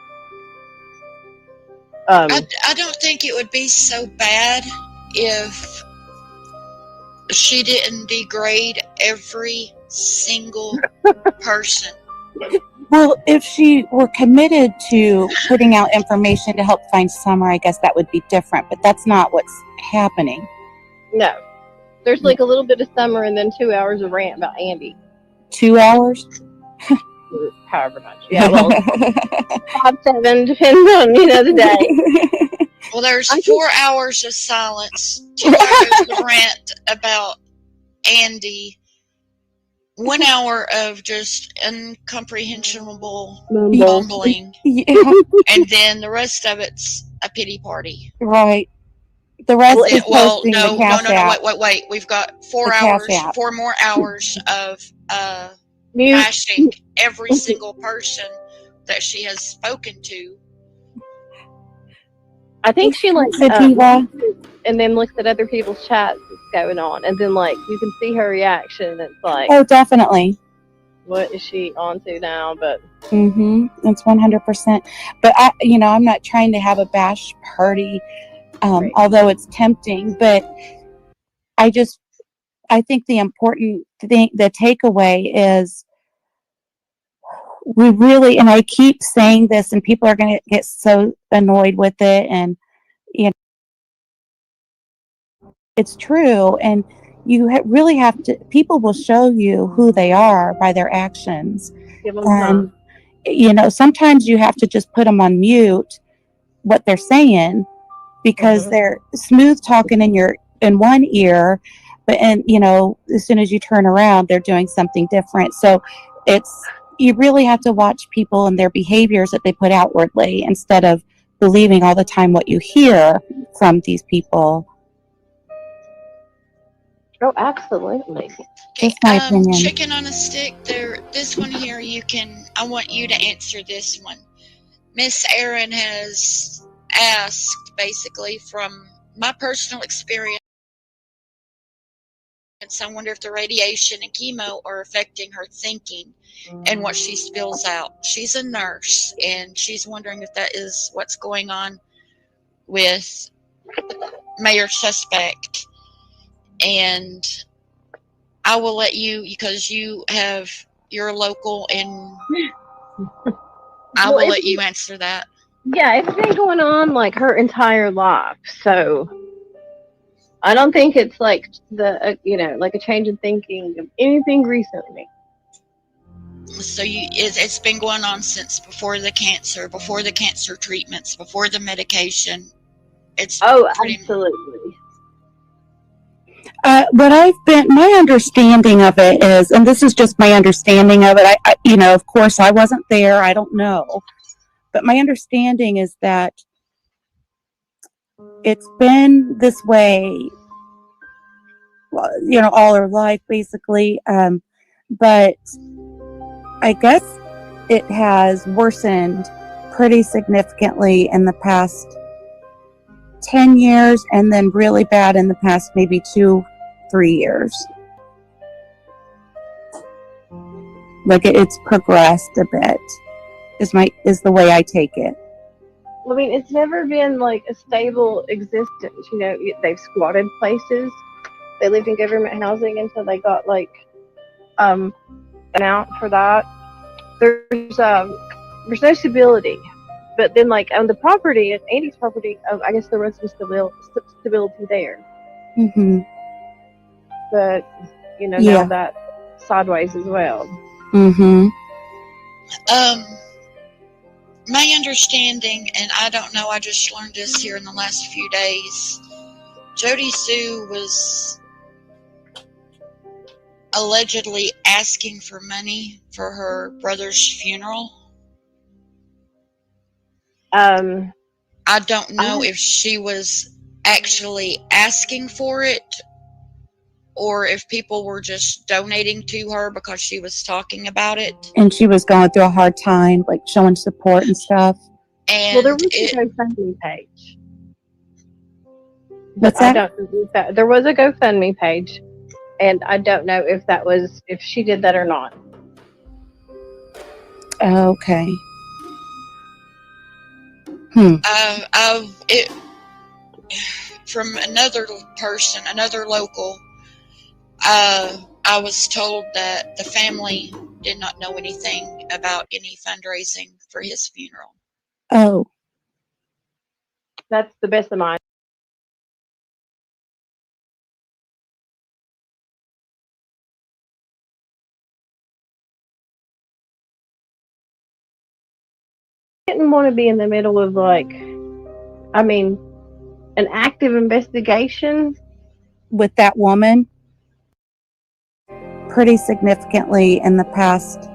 [SPEAKER 5] I don't think it would be so bad if she didn't degrade every single person.
[SPEAKER 11] Well, if she were committed to putting out information to help find Summer, I guess that would be different. But that's not what's happening.
[SPEAKER 12] No. There's like a little bit of Summer and then 2 hours of rant about Andy.
[SPEAKER 11] 2 hours?
[SPEAKER 12] However much. Yeah, well, 5, 7, depends on, the day.
[SPEAKER 5] Well, there's 4 hours of silence, 2 hours of rant about Andy, 1 hour of just incomprehensible mumbling, and then the rest of it's a pity party.
[SPEAKER 11] Right. The rest is posting the cash app.
[SPEAKER 5] Wait. We've got 4 more hours of bashing every single person that she has spoken to.
[SPEAKER 12] I think she and then looks at other people's chats that's going on, and then like you can see her reaction. It's like,
[SPEAKER 11] oh, definitely.
[SPEAKER 12] What is she on to now? But
[SPEAKER 11] that's 100%. But I'm not trying to have a bash party, right. Although it's tempting. But I think the important thing, the takeaway is, we really, and I keep saying this, and people are going to get so annoyed with it, and it's true, and you really have to, people will show you who they are by their actions. And sometimes you have to just put them on mute, what they're saying, because they're smooth talking in one ear, but as soon as you turn around, they're doing something different. So you really have to watch people and their behaviors that they put outwardly, instead of believing all the time what you hear from these people.
[SPEAKER 12] Oh, absolutely.
[SPEAKER 11] That's my opinion.
[SPEAKER 5] Chicken on a stick. This one here, I want you to answer this one. Miss Erin has asked, basically, from my personal experience, I wonder if the radiation and chemo are affecting her thinking and what she spills out. She's a nurse, and she's wondering if that is what's going on with Mayor Suspect. And I will let you, because you're local, and I will let you answer that.
[SPEAKER 12] Yeah, it's been going on like her entire life, so I don't think it's like like a change in thinking of anything recently.
[SPEAKER 5] So it's been going on since before the cancer treatments, before the medication.
[SPEAKER 12] Absolutely.
[SPEAKER 11] My understanding of it is, and this is just my understanding of it, of course I wasn't there, I don't know, but my understanding is that it's been this way, all her life, basically, but I guess it has worsened pretty significantly in the past 10 years, and then really bad in the past maybe 2-3 years. Like it's progressed a bit, is the way I take it.
[SPEAKER 12] I mean, it's never been like a stable existence. They've squatted places. They lived in government housing until they got like an out for that. There's no stability. But then, like, on the property, Andy's property, I guess there was some stability there. But, now that sideways as well.
[SPEAKER 5] my understanding, and I don't know, I just learned this here in the last few days, Jody Sue was allegedly asking for money for her brother's funeral. I don't know if she was actually asking for it or if people were just donating to her because she was talking about it.
[SPEAKER 11] And she was going through a hard time, like showing support and stuff.
[SPEAKER 5] And
[SPEAKER 12] there was a GoFundMe page.
[SPEAKER 11] What's
[SPEAKER 12] I
[SPEAKER 11] that?
[SPEAKER 12] don't believe that. There was a GoFundMe page, and I don't know if she did that or not.
[SPEAKER 11] Okay.
[SPEAKER 5] From another person, another local, I was told that the family did not know anything about any fundraising for his funeral.
[SPEAKER 11] Oh.
[SPEAKER 12] That's the best of mine. I didn't want to be in the middle of an active investigation
[SPEAKER 11] with that woman pretty significantly in the past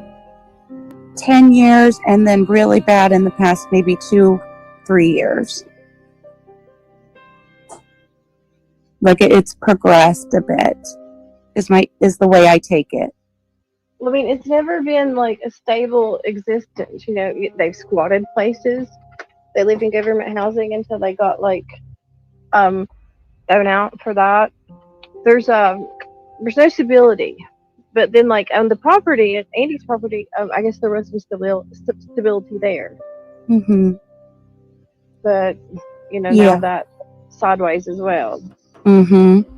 [SPEAKER 11] 10 years, and then really bad in the past maybe 2-3 years. Like it's progressed a bit is the way I take it.
[SPEAKER 12] I mean, it's never been like a stable existence. You know, they've squatted places. They lived in government housing until they got thrown out for that. There's no stability. But then, on the property, Andy's property, I guess there was some stability there.
[SPEAKER 11] Mm-hmm.
[SPEAKER 12] But now that's sideways as well.
[SPEAKER 11] Mm-hmm.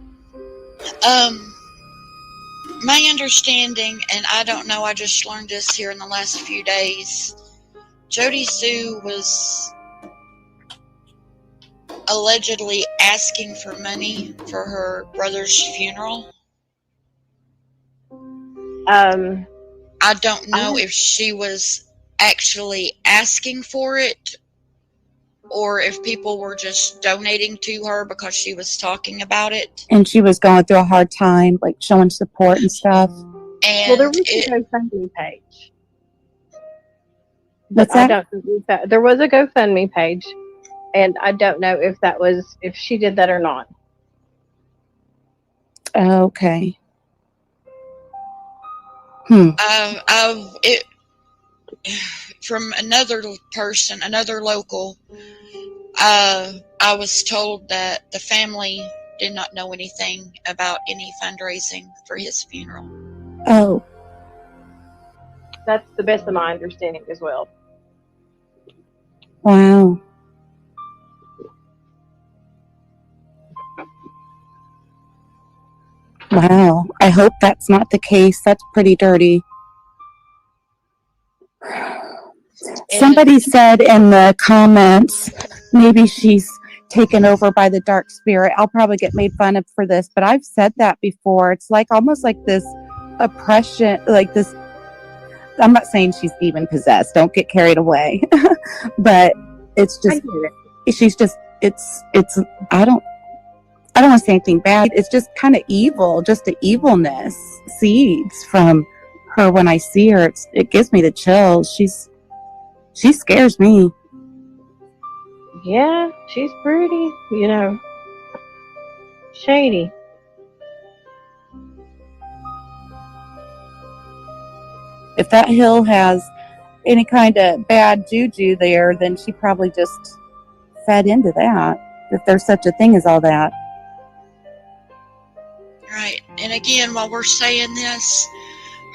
[SPEAKER 5] My understanding, and I don't know, I just learned this here in the last few days, Jody Sue was allegedly asking for money for her brother's funeral. I don't know if she was actually asking for it or if people were just donating to her because she was talking about it.
[SPEAKER 11] And she was going through a hard time, like showing support and stuff.
[SPEAKER 5] And
[SPEAKER 12] there was a GoFundMe page.
[SPEAKER 11] What's that?
[SPEAKER 12] I don't believe that. There was a GoFundMe page, and I don't know if she did that or not.
[SPEAKER 11] Okay.
[SPEAKER 5] From another person, another local, I was told that the family did not know anything about any fundraising for his funeral.
[SPEAKER 11] Oh.
[SPEAKER 12] That's the best of my understanding as well.
[SPEAKER 11] Wow. Wow. I hope that's not the case. That's pretty dirty. Somebody said in the comments, maybe she's taken over by the dark spirit. I'll probably get made fun of for this, but I've said that before. It's like almost like this oppression, like this. I'm not saying she's demon possessed. Don't get carried away. But it's just, she's just, it's, I don't want to say anything bad. It's just kind of evil, just the evilness seeds from her when I see her. It gives me the chills. She scares me.
[SPEAKER 12] Yeah, she's pretty, shady.
[SPEAKER 11] If that hill has any kind of bad juju there, then she probably just fed into that, if there's such a thing as all that.
[SPEAKER 5] Right. And again, while we're saying this,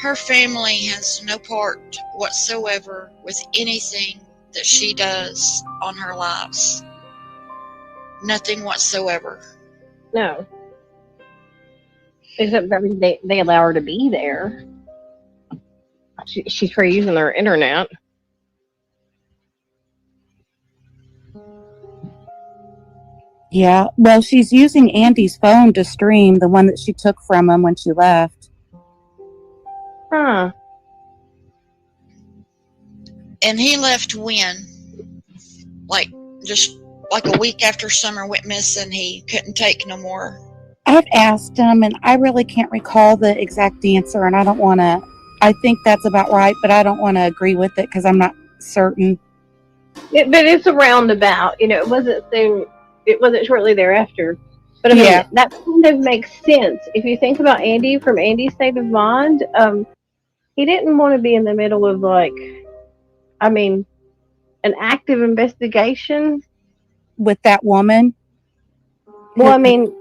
[SPEAKER 5] her family has no part whatsoever with anything that she does on her lives. Nothing whatsoever.
[SPEAKER 12] No. Except that they allow her to be there. She's free using their internet.
[SPEAKER 11] Yeah, well, she's using Andy's phone to stream, the one that she took from him when she left.
[SPEAKER 12] Huh.
[SPEAKER 5] And he left when? Like, just like a week after Summer went missing, he couldn't take no more.
[SPEAKER 11] I've asked him, and I really can't recall the exact answer, and I don't want to. I think that's about right, but I don't want to agree with it because I'm not certain.
[SPEAKER 12] But it's a roundabout. It wasn't soon. It wasn't shortly thereafter. But I mean, that kind of makes sense if you think about Andy from Andy's state of mind. He didn't want to be in the middle of an active investigation
[SPEAKER 11] with that woman.
[SPEAKER 12] Well, I mean,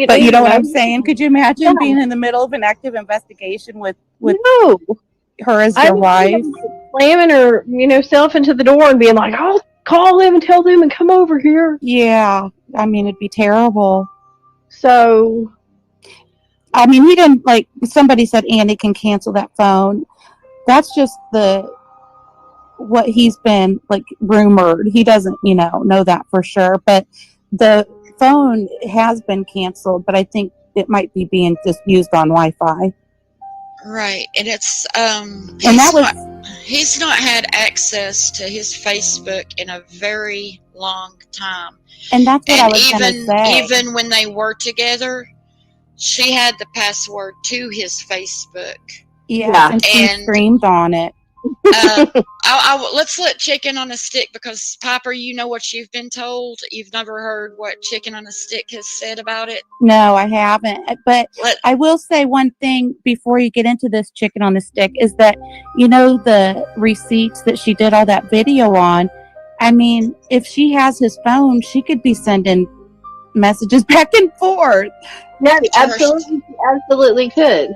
[SPEAKER 11] but you know what I'm saying? Could you imagine being in the middle of an active investigation with
[SPEAKER 12] no.
[SPEAKER 11] her as your wife?
[SPEAKER 12] Slamming her, self into the door and being like, I'll call them and tell them and come over here.
[SPEAKER 11] Yeah. I mean, it'd be terrible.
[SPEAKER 12] So,
[SPEAKER 11] I mean, he didn't, like, somebody said Andy can cancel that phone. That's just what he's been, like, rumored. He doesn't, know that for sure. But the phone has been canceled, but I think it might be being just used on Wi-Fi.
[SPEAKER 5] Right, and it's he's not had access to his Facebook in a very long time.
[SPEAKER 11] And that's what I was going to say.
[SPEAKER 5] Even when they were together, she had the password to his Facebook.
[SPEAKER 11] Yeah, and she streamed on it.
[SPEAKER 5] Let's let Chicken on a Stick, because Piper, you know what you've been told. You've never heard what Chicken on a Stick has said about it.
[SPEAKER 11] No, I haven't. But I will say one thing before you get into this Chicken on a Stick is that, the receipts that she did all that video on. I mean, if she has his phone, she could be sending messages back and forth.
[SPEAKER 12] No, absolutely could.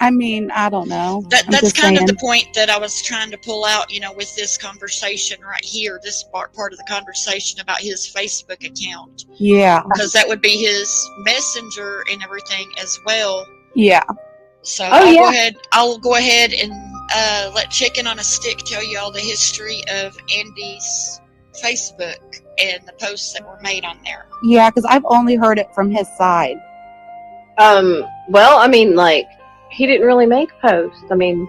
[SPEAKER 11] I mean, I don't know.
[SPEAKER 5] That's kind of the point that I was trying to pull out, with this conversation right here, this part of the conversation about his Facebook account.
[SPEAKER 11] Yeah.
[SPEAKER 5] Because that would be his messenger and everything as well.
[SPEAKER 11] Yeah.
[SPEAKER 5] So I'll go ahead and let Chicken on a Stick tell you all the history of Andy's Facebook and the posts that were made on there.
[SPEAKER 11] Yeah, because I've only heard it from his side.
[SPEAKER 12] Well, I mean, he didn't really make posts. I mean,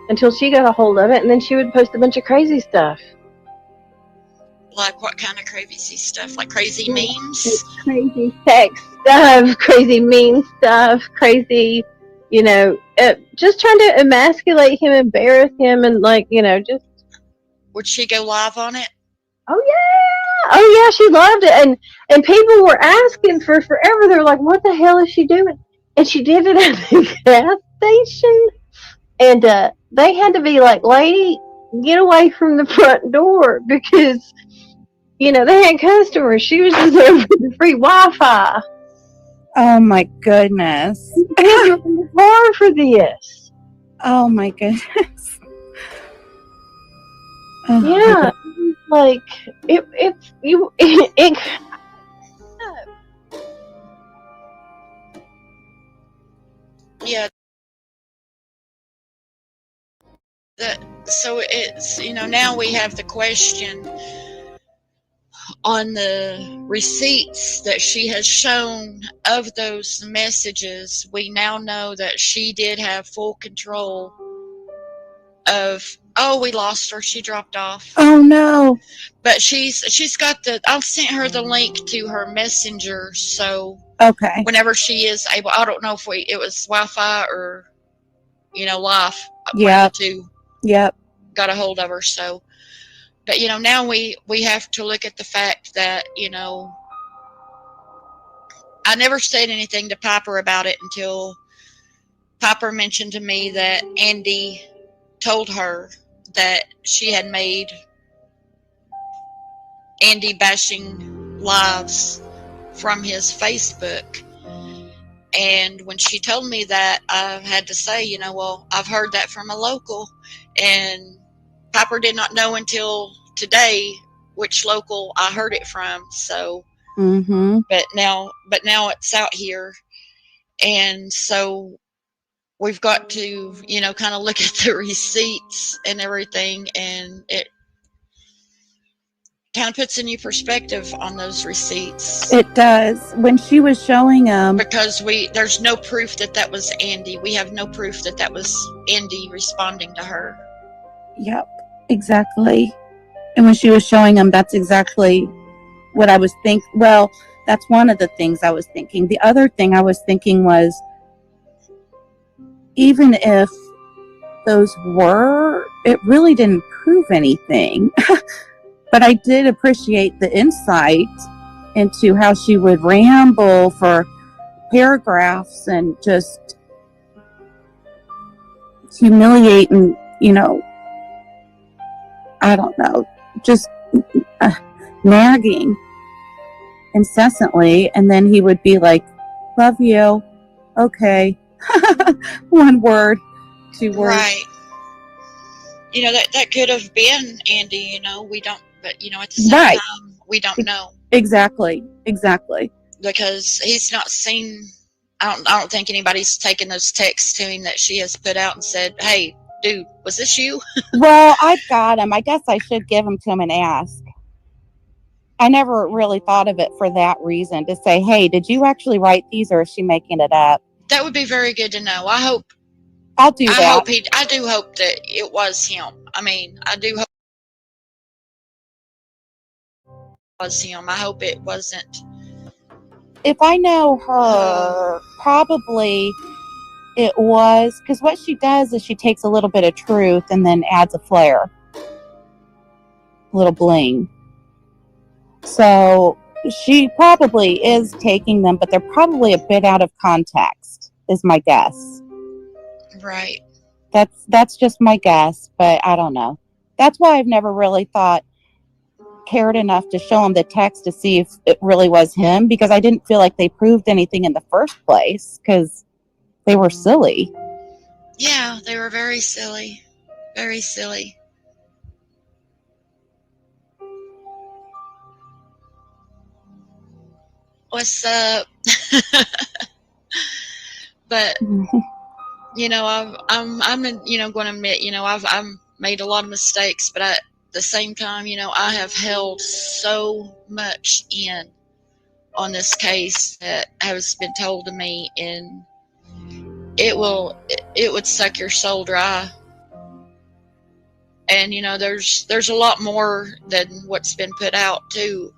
[SPEAKER 12] until she got a hold of it, and then she would post a bunch of crazy stuff.
[SPEAKER 5] Like what kind of crazy stuff? Like crazy memes?
[SPEAKER 12] Crazy sex stuff, crazy meme stuff, crazy, just trying to emasculate him, embarrass him, and just.
[SPEAKER 5] Would she go live on it?
[SPEAKER 12] Oh yeah, she loved it, and people were asking for forever. They're like, "What the hell is she doing?" And she did it at the gas station, and they had to be like, "Lady, get away from the front door," because they had customers. She was just there for the free Wi-Fi.
[SPEAKER 11] Oh my goodness!
[SPEAKER 12] You're in the car for this.
[SPEAKER 11] Oh my goodness!
[SPEAKER 12] Yeah, it.
[SPEAKER 5] Yeah. So it's, now we have the question on the receipts that she has shown of those messages. We now know that she did have full control of. Oh, we lost her. She dropped off.
[SPEAKER 11] Oh no!
[SPEAKER 5] But she's got I've sent her the link to her messenger, so
[SPEAKER 11] okay.
[SPEAKER 5] Whenever she is able, I don't know if it was Wi-Fi or live.
[SPEAKER 11] Yeah.
[SPEAKER 5] Yep. Got a hold of her. So, but now we have to look at the fact that I never said anything to Piper about it until Piper mentioned to me that Andy told her that she had made Andy bashing lives from his Facebook. And when she told me that, I had to say, well, I've heard that from a local. And Piper did not know until today which local I heard it from. So, but now it's out here. And so we've got to, kind of look at the receipts and everything. And it kind of puts a new perspective on those receipts.
[SPEAKER 11] It does. When she was showing them,
[SPEAKER 5] because there's no proof that was Andy. We have no proof that was Andy responding to her.
[SPEAKER 11] Yep. Exactly. And when she was showing him, that's exactly what I was thinking. Well, that's one of the things I was thinking. The other thing I was thinking was, even if those were, it really didn't prove anything. But I did appreciate the insight into how she would ramble for paragraphs and just humiliate and, I don't know, just nagging incessantly. And then he would be like, love you. Okay. One word, 2 words.
[SPEAKER 5] Right. That could have been Andy, we don't, but, at the same
[SPEAKER 11] Right.
[SPEAKER 5] time, we don't know.
[SPEAKER 11] Exactly.
[SPEAKER 5] Because he's not seen, I don't think anybody's taken those texts to him that she has put out and said, hey, dude, was this you?
[SPEAKER 11] Well, I've got him. I guess I should give him to him and ask. I never really thought of it for that reason, to say, hey, did you actually write these, or is she making it up?
[SPEAKER 5] That would be very good to know. I'll do
[SPEAKER 11] that.
[SPEAKER 5] I do hope that it was him. I mean, I do hope it was him. I hope it wasn't.
[SPEAKER 11] If I know her, probably it was, because what she does is she takes a little bit of truth and then adds a flair, a little bling. So she probably is taking them, but they're probably a bit out of context, is my guess.
[SPEAKER 5] Right.
[SPEAKER 11] That's just my guess, but I don't know. That's why I've never really cared enough to show him the text to see if it really was him, because I didn't feel like they proved anything in the first place, because they were silly.
[SPEAKER 5] Yeah, they were very silly. Very silly. What's up? But I'm going to admit, I've made a lot of mistakes, but at the same time, I have held so much in on this case that has been told to me, and it would suck your soul dry. And there's a lot more than what's been put out too.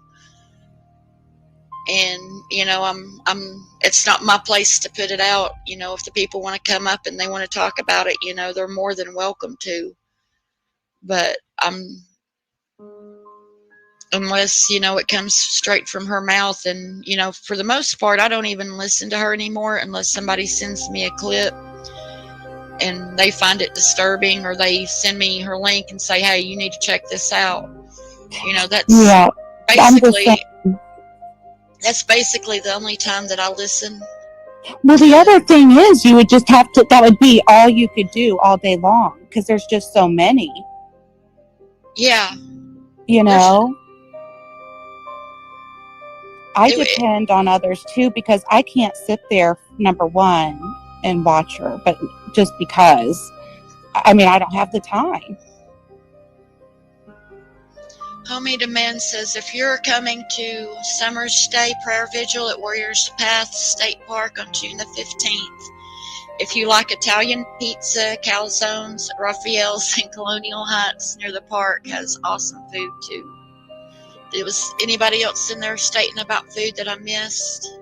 [SPEAKER 5] And I'm it's not my place to put it out. If the people want to come up and they want to talk about it, they're more than welcome to. But unless it comes straight from her mouth, and for the most part I don't even listen to her anymore unless somebody sends me a clip and they find it disturbing, or they send me her link and say, hey, you need to check this out. That's basically the only time that I listen.
[SPEAKER 11] Well, the other thing is, you would just have to, that would be all you could do all day long, because there's just so many.
[SPEAKER 5] Yeah.
[SPEAKER 11] I depend on others too, because I can't sit there, number one, and watch her, but just because, I don't have the time.
[SPEAKER 5] Homie Demand says, if you're coming to Summer's Day Prayer Vigil at Warriors Path State Park on June the 15th, if you like Italian pizza, calzones, Raphael's, and Colonial Heights near the park has awesome food too. Was anybody else in there stating about food that I missed?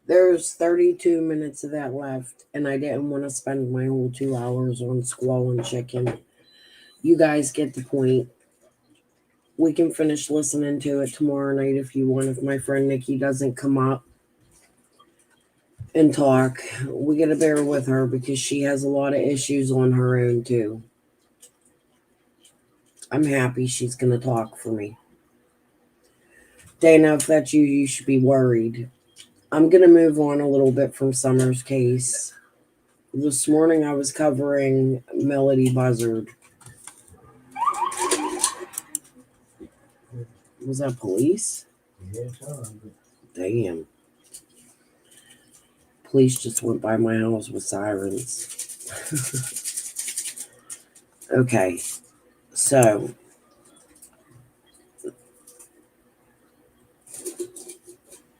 [SPEAKER 3] There's 32 minutes of that left, and I didn't want to spend my whole 2 hours on Squall and Chicken. You guys get the point. We can finish listening to it tomorrow night if you want, if my friend Nikki doesn't come up and talk. We gotta bear with her because she has a lot of issues on her own too. I'm happy she's gonna talk for me. Dana, if that's you, you should be worried. I'm gonna move on a little bit from Summer's case. This morning I was covering Melody Buzzard. Was that police? Damn. Police just went by my house with sirens. Okay, so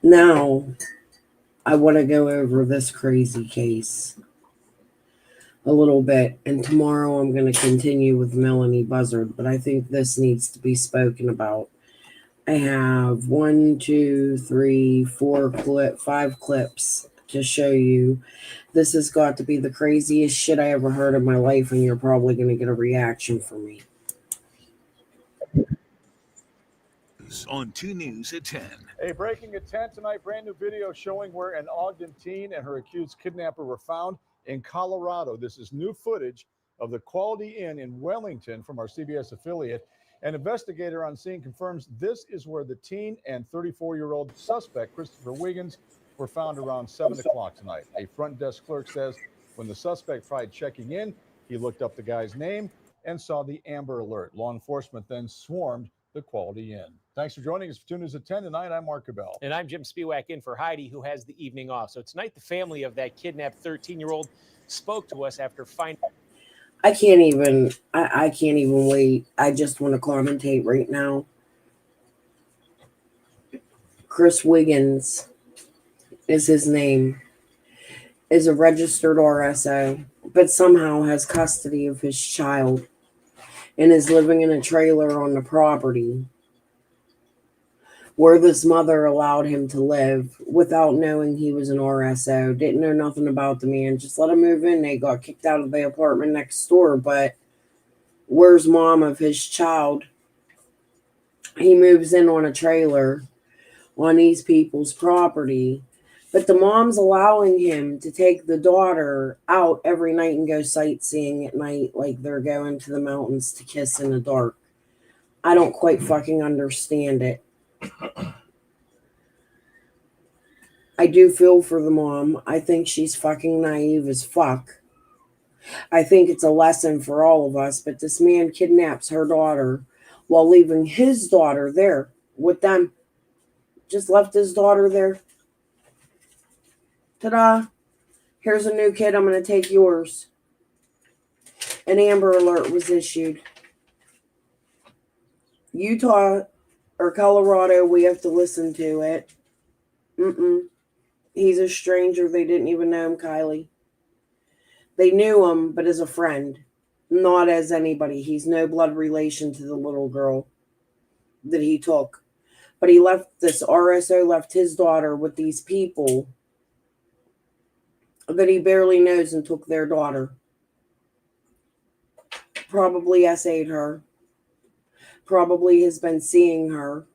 [SPEAKER 3] now I want to go over this crazy case a little bit, and tomorrow I'm going to continue with Melanie Buzzard, but I think this needs to be spoken about. I have 1, 2, 3, 4 5 clips to show you. This has got to be the craziest shit I ever heard in my life, and you're probably going to get a reaction from me.
[SPEAKER 1] On 2 News at 10.
[SPEAKER 13] Hey, breaking at 10 tonight, brand new video showing where an Ogden teen and her accused kidnapper were found in Colorado. This is new footage of the Quality Inn in Wellington from our CBS affiliate. An investigator on scene confirms this is where the teen and 34-year-old suspect, Christopher Wiggins, were found around 7 o'clock tonight. A front desk clerk says when the suspect tried checking in, he looked up the guy's name and saw the Amber Alert. Law enforcement then swarmed the Quality Inn. Thanks for joining us for 2 News at 10 tonight. I'm Mark Cabell.
[SPEAKER 14] And I'm Jim Spiewak in for Heidi, who has the evening off. So tonight, the family of that kidnapped 13-year-old spoke to us after finding...
[SPEAKER 3] I can't even wait. I just want to commentate right now. Chris Wiggins is his name, is a registered RSO, but somehow has custody of his child and is living in a trailer on the property where this mother allowed him to live without knowing he was an RSO. Didn't know nothing about the man. Just let him move in. They got kicked out of the apartment next door, but where's mom of his child? He moves in on a trailer on these people's property, but the mom's allowing him to take the daughter out every night and go sightseeing at night like they're going to the mountains to kiss in the dark. I don't quite fucking understand it. I do feel for the mom. I think she's fucking naive as fuck. I think it's a lesson for all of us, but this man kidnaps her daughter while leaving his daughter there with them. Just left his daughter there. Ta-da. Here's a new kid. I'm going to take yours. An Amber Alert was issued. Utah or Colorado, we have to listen to it. He's a stranger. They didn't even know him, Kylie. They knew him, but as a friend, not as anybody. He's no blood relation to the little girl that he took. But he left, this RSO left his daughter with these people that he barely knows and took their daughter. Probably SA'd her. Probably has been seeing her.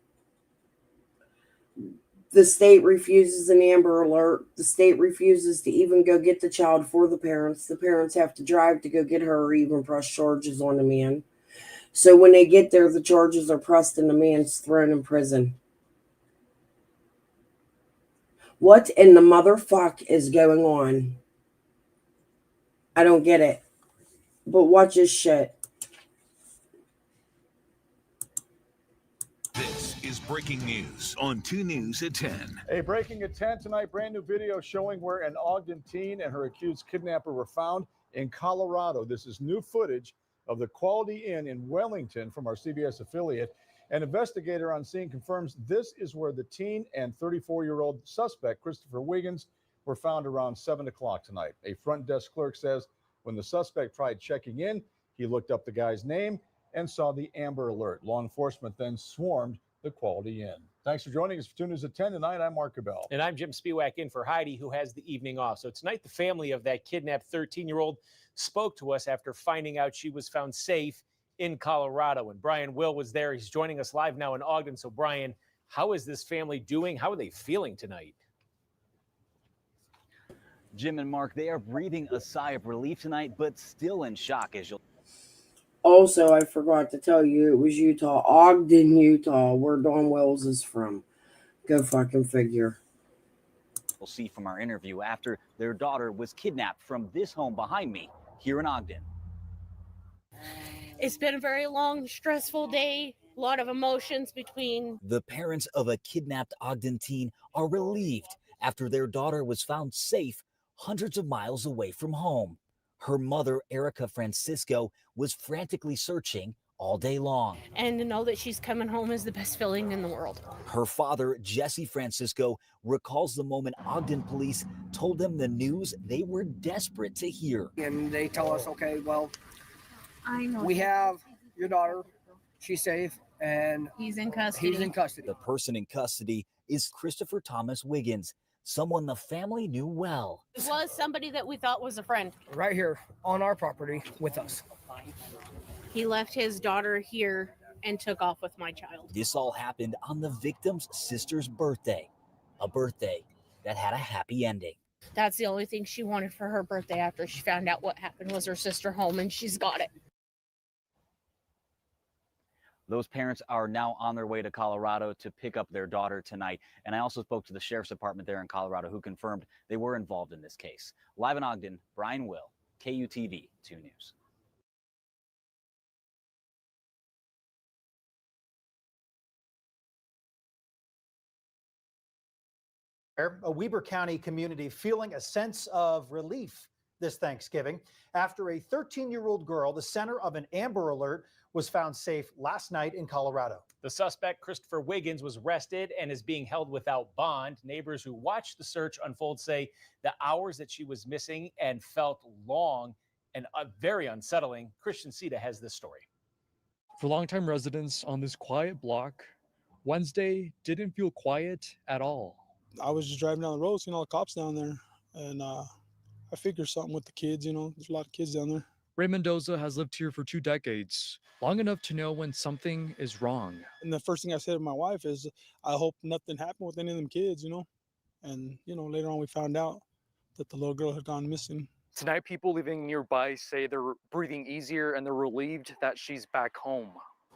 [SPEAKER 3] The state refuses an Amber Alert. The state refuses to even go get the child for the parents. The parents have to drive to go get her or even press charges on the man. So when they get there, the charges are pressed and the man's thrown in prison. What in the motherfuck is going on? I don't get it. But watch this shit.
[SPEAKER 1] This is breaking news on 2 News at 10.
[SPEAKER 13] Hey, breaking at 10 tonight, brand new video showing where an Ogden teen and her accused kidnapper were found in Colorado. This is new footage of the Quality Inn in Wellington from our CBS affiliate. An investigator on scene confirms this is where the teen and 34-year-old suspect, Christopher Wiggins, were found around 7 o'clock tonight. A front desk clerk says when the suspect tried checking in, he looked up the guy's name and saw the Amber Alert. Law enforcement then swarmed the Quality Inn. Thanks for joining us for 2 News at 10 tonight. I'm Mark Cabell.
[SPEAKER 14] And I'm Jim Spiewak in for Heidi, who has the evening off. So tonight, the family of that kidnapped 13-year-old spoke to us after finding out she was found safe in Colorado. And Brian Will was there. He's joining us live now in Ogden. So, Brian, how is this family doing? How are they feeling tonight?
[SPEAKER 15] Jim and Mark, they are breathing a sigh of relief tonight, but still in shock, as you'll...
[SPEAKER 3] Also, I forgot to tell you, it was Utah, Ogden, Utah, where Dawn Wells is from. Go fucking figure.
[SPEAKER 15] We'll see from our interview after their daughter was kidnapped from this home behind me here in Ogden.
[SPEAKER 16] It's been a very long, stressful day. A lot of emotions between...
[SPEAKER 15] The parents of a kidnapped Ogden teen are relieved after their daughter was found safe hundreds of miles away from home. Her mother, Erica Francisco, was frantically searching all day long.
[SPEAKER 16] And to know that she's coming home is the best feeling in the world.
[SPEAKER 15] Her father, Jesse Francisco, recalls the moment Ogden police told them the news they were desperate to hear.
[SPEAKER 17] And they tell us, okay, well, we have your daughter. She's safe. And
[SPEAKER 16] he's in custody.
[SPEAKER 17] He's in custody.
[SPEAKER 15] The person in custody is Christopher Thomas Wiggins, someone the family knew well.
[SPEAKER 16] It was somebody that we thought was a friend.
[SPEAKER 17] Right here on our property with us.
[SPEAKER 16] He left his daughter here and took off with my child.
[SPEAKER 15] This all happened on the victim's sister's birthday, a birthday that had a happy ending.
[SPEAKER 16] That's the only thing she wanted for her birthday after she found out what happened was her sister home, and she's got it.
[SPEAKER 15] Those parents are now on their way to Colorado to pick up their daughter tonight. And I also spoke to the sheriff's department there in Colorado, who confirmed they were involved in this case. Live in Ogden, Brian Will, KUTV 2 News.
[SPEAKER 18] A Weber County community feeling a sense of relief this Thanksgiving after a 13-year-old girl, the center of an Amber Alert, was found safe last night in Colorado.
[SPEAKER 14] The suspect, Christopher Wiggins, was arrested and is being held without bond. Neighbors who watched the search unfold say the hours that she was missing and felt long and very unsettling. Christian Sita has this story.
[SPEAKER 19] For longtime residents on this quiet block, Wednesday didn't feel quiet at all.
[SPEAKER 20] I was just driving down the road, seeing all the cops down there, and I figured something with the kids, there's a lot of kids down there.
[SPEAKER 19] Ray Mendoza has lived here for 2 decades, long enough to know when something is wrong.
[SPEAKER 20] And the first thing I said to my wife is, I hope nothing happened with any of them kids, And, later on we found out that the little girl had gone missing.
[SPEAKER 19] Tonight, people living nearby say they're breathing easier and they're relieved that she's back home.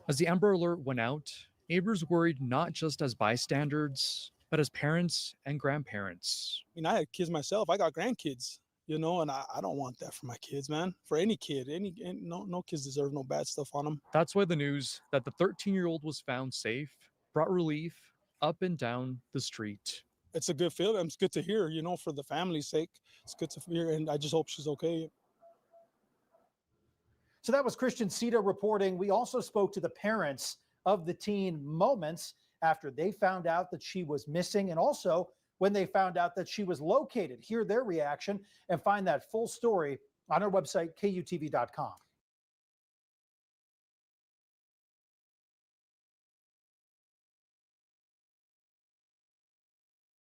[SPEAKER 19] As the Amber Alert went out, neighbors worried not just as bystanders, but as parents and grandparents.
[SPEAKER 20] I had kids myself. I got grandkids, and I don't want that for my kids, man. For any kid, no kids deserve no bad stuff on them.
[SPEAKER 19] That's why the news that the 13-year-old was found safe brought relief up and down the street.
[SPEAKER 20] It's a good feeling. It's good to hear, for the family's sake. It's good to hear, and I just hope she's okay.
[SPEAKER 18] So that was Christian Sita reporting. We also spoke to the parents of the teen moments after they found out that she was missing, and also when they found out that she was located. Hear their reaction and find that full story on our website, KUTV.com.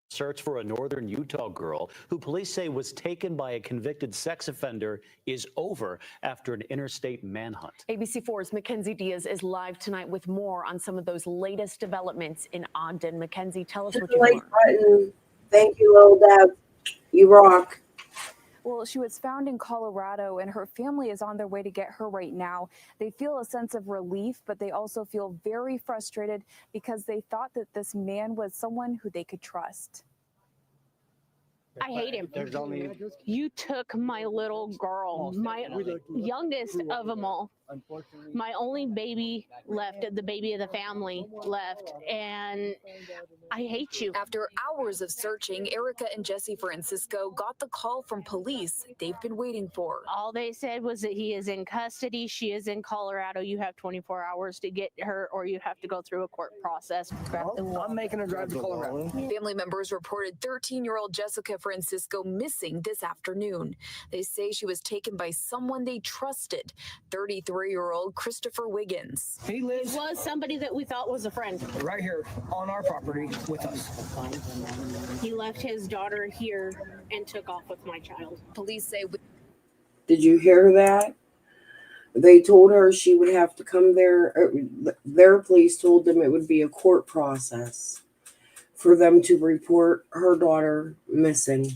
[SPEAKER 21] Search for a northern Utah girl who police say was taken by a convicted sex offender is over after an interstate manhunt.
[SPEAKER 22] ABC4's Mackenzie Diaz is live tonight with more on some of those latest developments in Ogden. Mackenzie, tell us what you learned.
[SPEAKER 3] Thank you, Lil Deb. You rock.
[SPEAKER 23] Well, she was found in Colorado, and her family is on their way to get her right now. They feel a sense of relief, but they also feel very frustrated because they thought that this man was someone who they could trust.
[SPEAKER 16] I hate him. You took my little girl, my youngest of them all. My only baby left, the baby of the family left, and I hate you.
[SPEAKER 22] After hours of searching, Erica and Jesse Francisco got the call from police they've been waiting for.
[SPEAKER 16] All they said was that he is in custody. She is in Colorado. You have 24 hours to get her, or you have to go through a court process.
[SPEAKER 17] I'm making her drive to Colorado.
[SPEAKER 22] Family members reported 13-year-old Jessica Francisco missing this afternoon. They say she was taken by someone they trusted, 33-year-old Christopher Wiggins.
[SPEAKER 17] He lives.
[SPEAKER 16] He was somebody that we thought was a friend.
[SPEAKER 17] Right here on our property with us.
[SPEAKER 16] He left his daughter here and took off with my child.
[SPEAKER 22] Police say.
[SPEAKER 3] Did you hear that? They told her she would have to come there. Their police told them it would be a court process for them to report her daughter missing.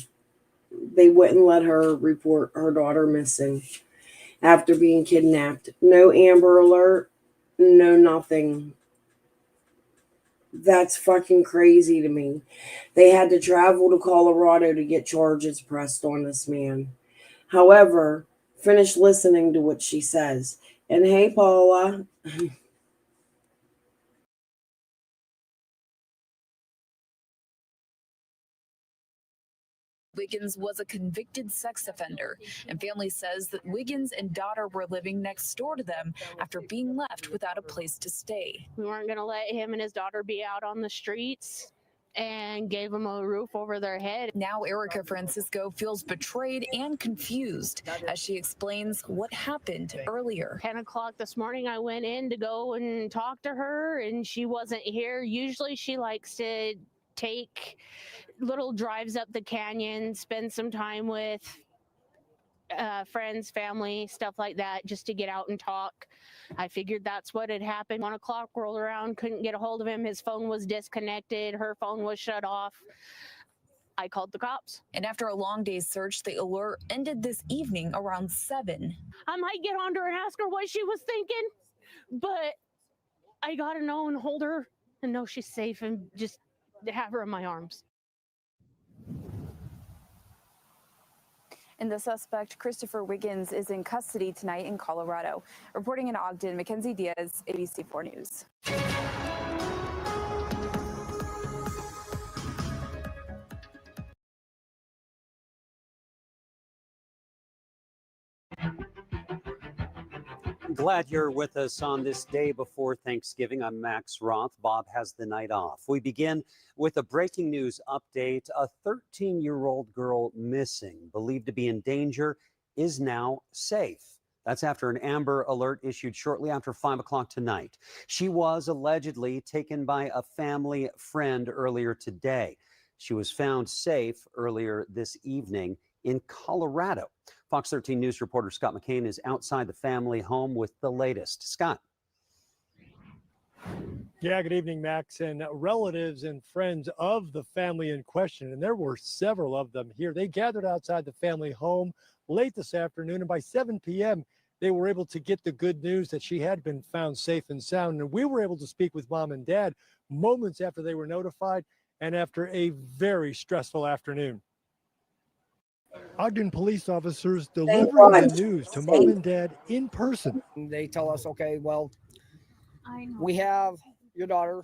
[SPEAKER 3] They wouldn't let her report her daughter missing after being kidnapped. No Amber Alert, no nothing. That's fucking crazy to me. They had to travel to Colorado to get charges pressed on this man. However, finish listening to what she says. And hey, Paula.
[SPEAKER 22] Wiggins was a convicted sex offender, and family says that Wiggins and daughter were living next door to them after being left without a place to stay.
[SPEAKER 16] We weren't going to let him and his daughter be out on the streets, and gave them a roof over their head.
[SPEAKER 22] Now Erica Francisco feels betrayed and confused as she explains what happened earlier.
[SPEAKER 16] 10 o'clock this morning, I went in to go and talk to her, and she wasn't here. Usually she likes to take little drives up the canyon, spend some time with friends, family, stuff like that, just to get out and talk. I figured that's what had happened. 1 o'clock rolled around, couldn't get a hold of him. His phone was disconnected. Her phone was shut off. I called the cops.
[SPEAKER 22] And after a long day's search, the alert ended this evening around 7.
[SPEAKER 16] I might get on to her and ask her what she was thinking, but I got to know and hold her and know she's safe and just have her in my arms.
[SPEAKER 23] And the suspect, Christopher Wiggins, is in custody tonight in Colorado. Reporting in Ogden, Mackenzie Diaz, ABC4 News.
[SPEAKER 2] Glad you're with us on this day before Thanksgiving. I'm Max Roth. Bob has the night off. We begin with a breaking news update. A 13-year-old girl missing, believed to be in danger, is now safe. That's after an Amber Alert issued shortly after 5 o'clock tonight. She was allegedly taken by a family friend earlier today. She was found safe earlier this evening in Colorado. Fox 13 News reporter Scott McCain is outside the family home with the latest. Scott.
[SPEAKER 6] Yeah, good evening, Max. And relatives and friends of the family in question, and there were several of them here, they gathered outside the family home late this afternoon, and by 7 p.m., they were able to get the good news that she had been found safe and sound. And we were able to speak with mom and dad moments after they were notified and after a very stressful afternoon. Ogden police officers delivering the news to mom and dad in person.
[SPEAKER 17] They tell us, okay, well, we have your daughter.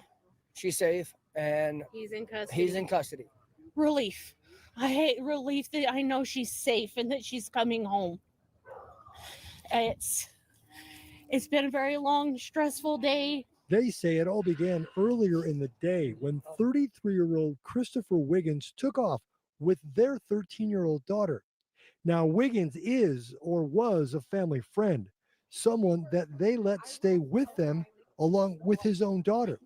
[SPEAKER 17] She's safe, and
[SPEAKER 16] he's in custody.
[SPEAKER 17] He's in custody.
[SPEAKER 16] Relief. I hate relief that I know she's safe and that she's coming home. It's been a very long, stressful day.
[SPEAKER 6] They say it all began earlier in the day when 33-year-old Christopher Wiggins took off with their 13-year-old daughter. Now, Wiggins is or was a family friend, someone that they let stay with them along with his own daughter.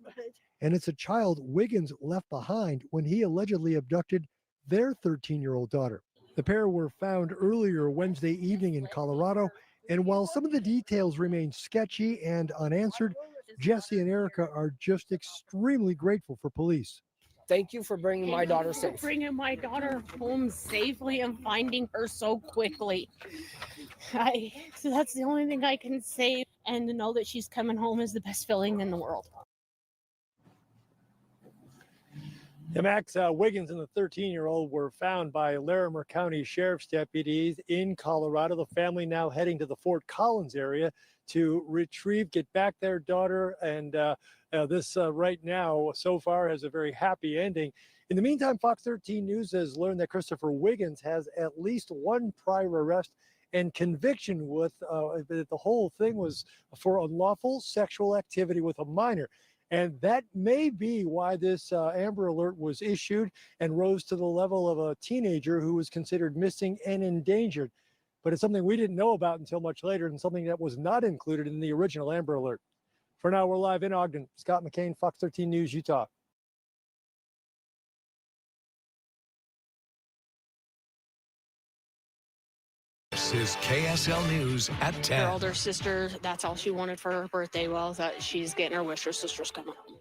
[SPEAKER 6] And it's a child Wiggins left behind when he allegedly abducted their 13-year-old daughter. The pair were found earlier Wednesday evening in Colorado, and while some of the details remain sketchy and unanswered, Jesse and Erica are just extremely grateful for police.
[SPEAKER 17] Thank you for bringing my daughter safe.
[SPEAKER 16] Bringing my daughter home safely and finding her so quickly. So that's the only thing I can say, and to know that she's coming home is the best feeling in the world.
[SPEAKER 6] Yeah, Max, Wiggins and the 13-year-old were found by Larimer County Sheriff's deputies in Colorado. The family now heading to the Fort Collins area to get back their daughter. And this right now, so far, has a very happy ending. In the meantime, Fox 13 News has learned that Christopher Wiggins has at least one prior arrest and conviction with the whole thing was for unlawful sexual activity with a minor. And that may be why this Amber Alert was issued and rose to the level of a teenager who was considered missing and endangered. But it's something we didn't know about until much later, and something that was not included in the original Amber Alert. For now, we're live in Ogden. Scott McCain, Fox 13 News, Utah.
[SPEAKER 1] This is KSL News at 10.
[SPEAKER 16] Her older sister, that's all she wanted for her birthday. Well, that she's getting her wish. Her sister's coming home.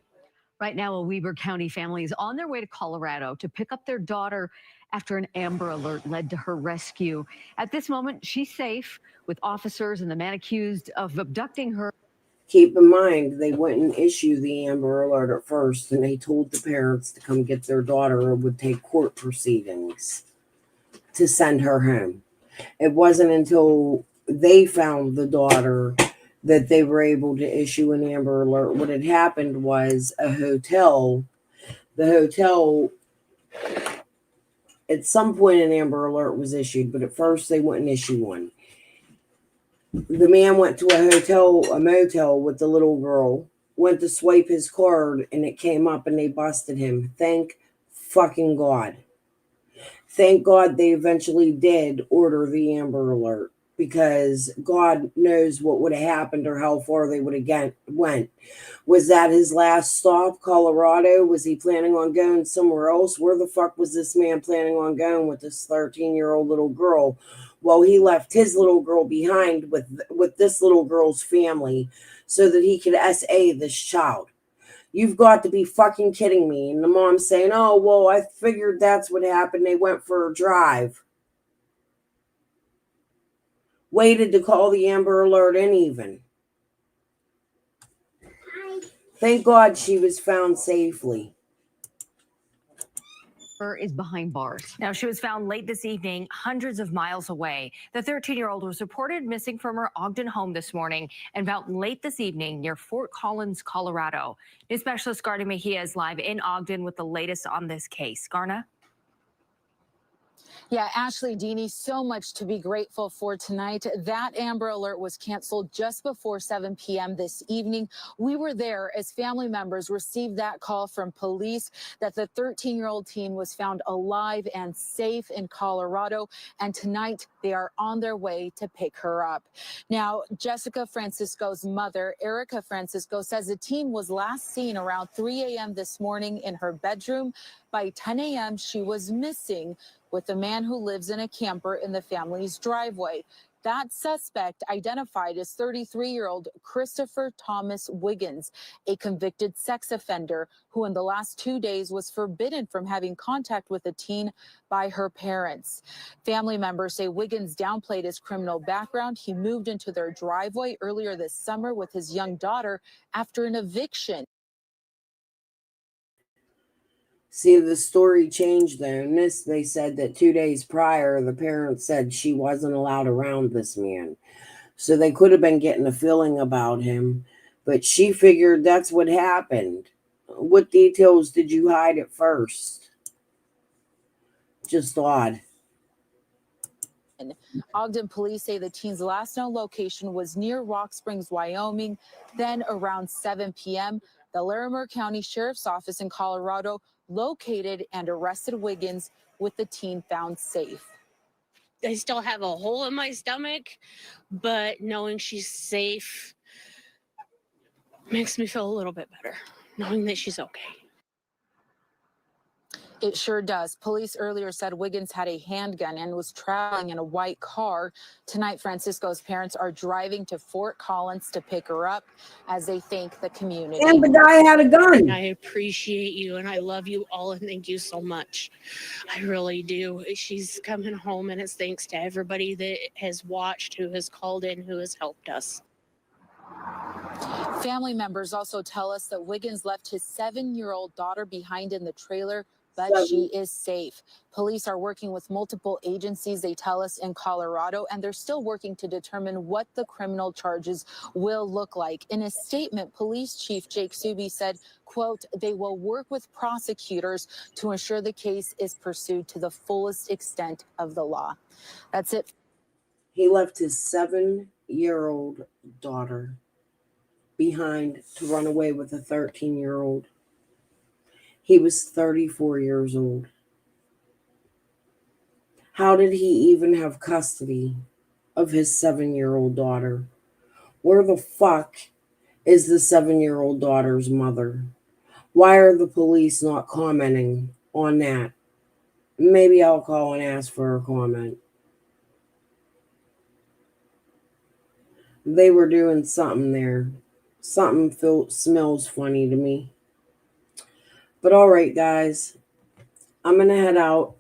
[SPEAKER 7] Right now, a Weber County family is on their way to Colorado to pick up their daughter after an Amber Alert led to her rescue. At this moment, she's safe with officers and the man accused of abducting her.
[SPEAKER 3] Keep in mind, they wouldn't issue the Amber Alert at first, and they told the parents to come get their daughter or would take court proceedings to send her home. It wasn't until they found the daughter that they were able to issue an Amber Alert. What had happened was the hotel At some point, an Amber Alert was issued, but at first they wouldn't issue one. The man went to a motel with the little girl, went to swipe his card, and it came up and they busted him. Thank fucking God. Thank God they eventually did order the Amber Alert, because God knows what would have happened or how far they would have went. Was that his last stop, Colorado? Was he planning on going somewhere else? Where the fuck was this man planning on going with this 13-year-old little girl? Well, he left his little girl behind with this little girl's family so that he could SA this child. You've got to be fucking kidding me. And the mom's saying, oh, well, I figured that's what happened. They went for a drive. Waited to call the Amber Alert in even. Thank God she was found safely.
[SPEAKER 7] Is behind bars.
[SPEAKER 8] Now, she was found late this evening, hundreds of miles away. The 13-year-old was reported missing from her Ogden home this morning and found late this evening near Fort Collins, Colorado. News specialist Garna Mejia is live in Ogden with the latest on this case. Garna?
[SPEAKER 9] Yeah, Ashley, Deanie, so much to be grateful for tonight. That Amber Alert was canceled just before 7 p.m. this evening. We were there as family members received that call from police that the 13-year-old teen was found alive and safe in Colorado. And tonight they are on their way to pick her up. Now, Jessica Francisco's mother, Erica Francisco, says the teen was last seen around 3 a.m. this morning in her bedroom. By 10 a.m., she was missing with the man who lives in a camper in the family's driveway. That suspect identified as 33-year-old Christopher Thomas Wiggins, a convicted sex offender who in the last 2 days was forbidden from having contact with a teen by her parents. Family members say Wiggins downplayed his criminal background. He moved into their driveway earlier this summer with his young daughter after an eviction.
[SPEAKER 3] See, the story changed though. In this, they said that 2 days prior, the parents said she wasn't allowed around this man. So they could have been getting a feeling about him, but she figured that's what happened. What details did you hide at first? Just odd.
[SPEAKER 9] Ogden police say the teen's last known location was near Rock Springs, Wyoming. Then around 7 p.m., the Larimer County Sheriff's Office in Colorado located and arrested Wiggins with the teen found safe.
[SPEAKER 16] I still have a hole in my stomach, but knowing she's safe makes me feel a little bit better, knowing that she's okay.
[SPEAKER 9] It sure does. Police earlier said Wiggins had a handgun and was traveling in a white car. Tonight, Francisco's parents are driving to Fort Collins to pick her up as they thank the community.
[SPEAKER 3] And the guy had a gun.
[SPEAKER 16] I appreciate you and I love you all and thank you so much. I really do. She's coming home and it's thanks to everybody that has watched, who has called in, who has helped us.
[SPEAKER 9] Family members also tell us that Wiggins left his 7-year-old daughter behind in the trailer, but she is safe. Police are working with multiple agencies, they tell us, in Colorado, and they're still working to determine what the criminal charges will look like. In a statement, Police Chief Jake Suby said, quote, they will work with prosecutors to ensure the case is pursued to the fullest extent of the law. That's it.
[SPEAKER 3] He left his 7-year-old daughter behind to run away with a 13-year-old. He was 34 years old. How did he even have custody of his 7-year-old daughter? Where the fuck is the 7-year-old daughter's mother? Why are the police not commenting on that? Maybe I'll call and ask for a comment. They were doing something there. Something smells funny to me. But all right, guys, I'm going to head out.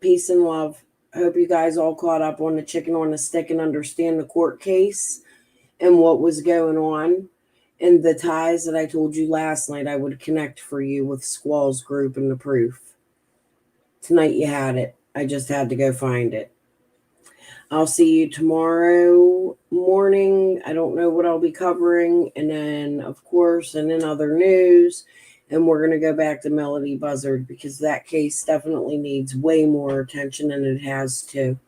[SPEAKER 3] Peace and love. I hope you guys all caught up on the chicken on the stick and understand the court case and what was going on and the ties that I told you last night I would connect for you with Squall's group and the proof. Tonight you had it. I just had to go find it. I'll see you tomorrow morning. I don't know what I'll be covering. And then, of course, and in other news, And we're going to go back to Melody Buzzard because that case definitely needs way more attention than it has to.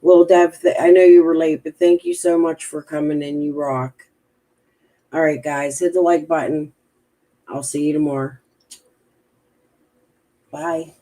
[SPEAKER 3] Little Dev, I know you were late, but thank you so much for coming in. You rock. All right, guys, hit the like button. I'll see you tomorrow. Bye.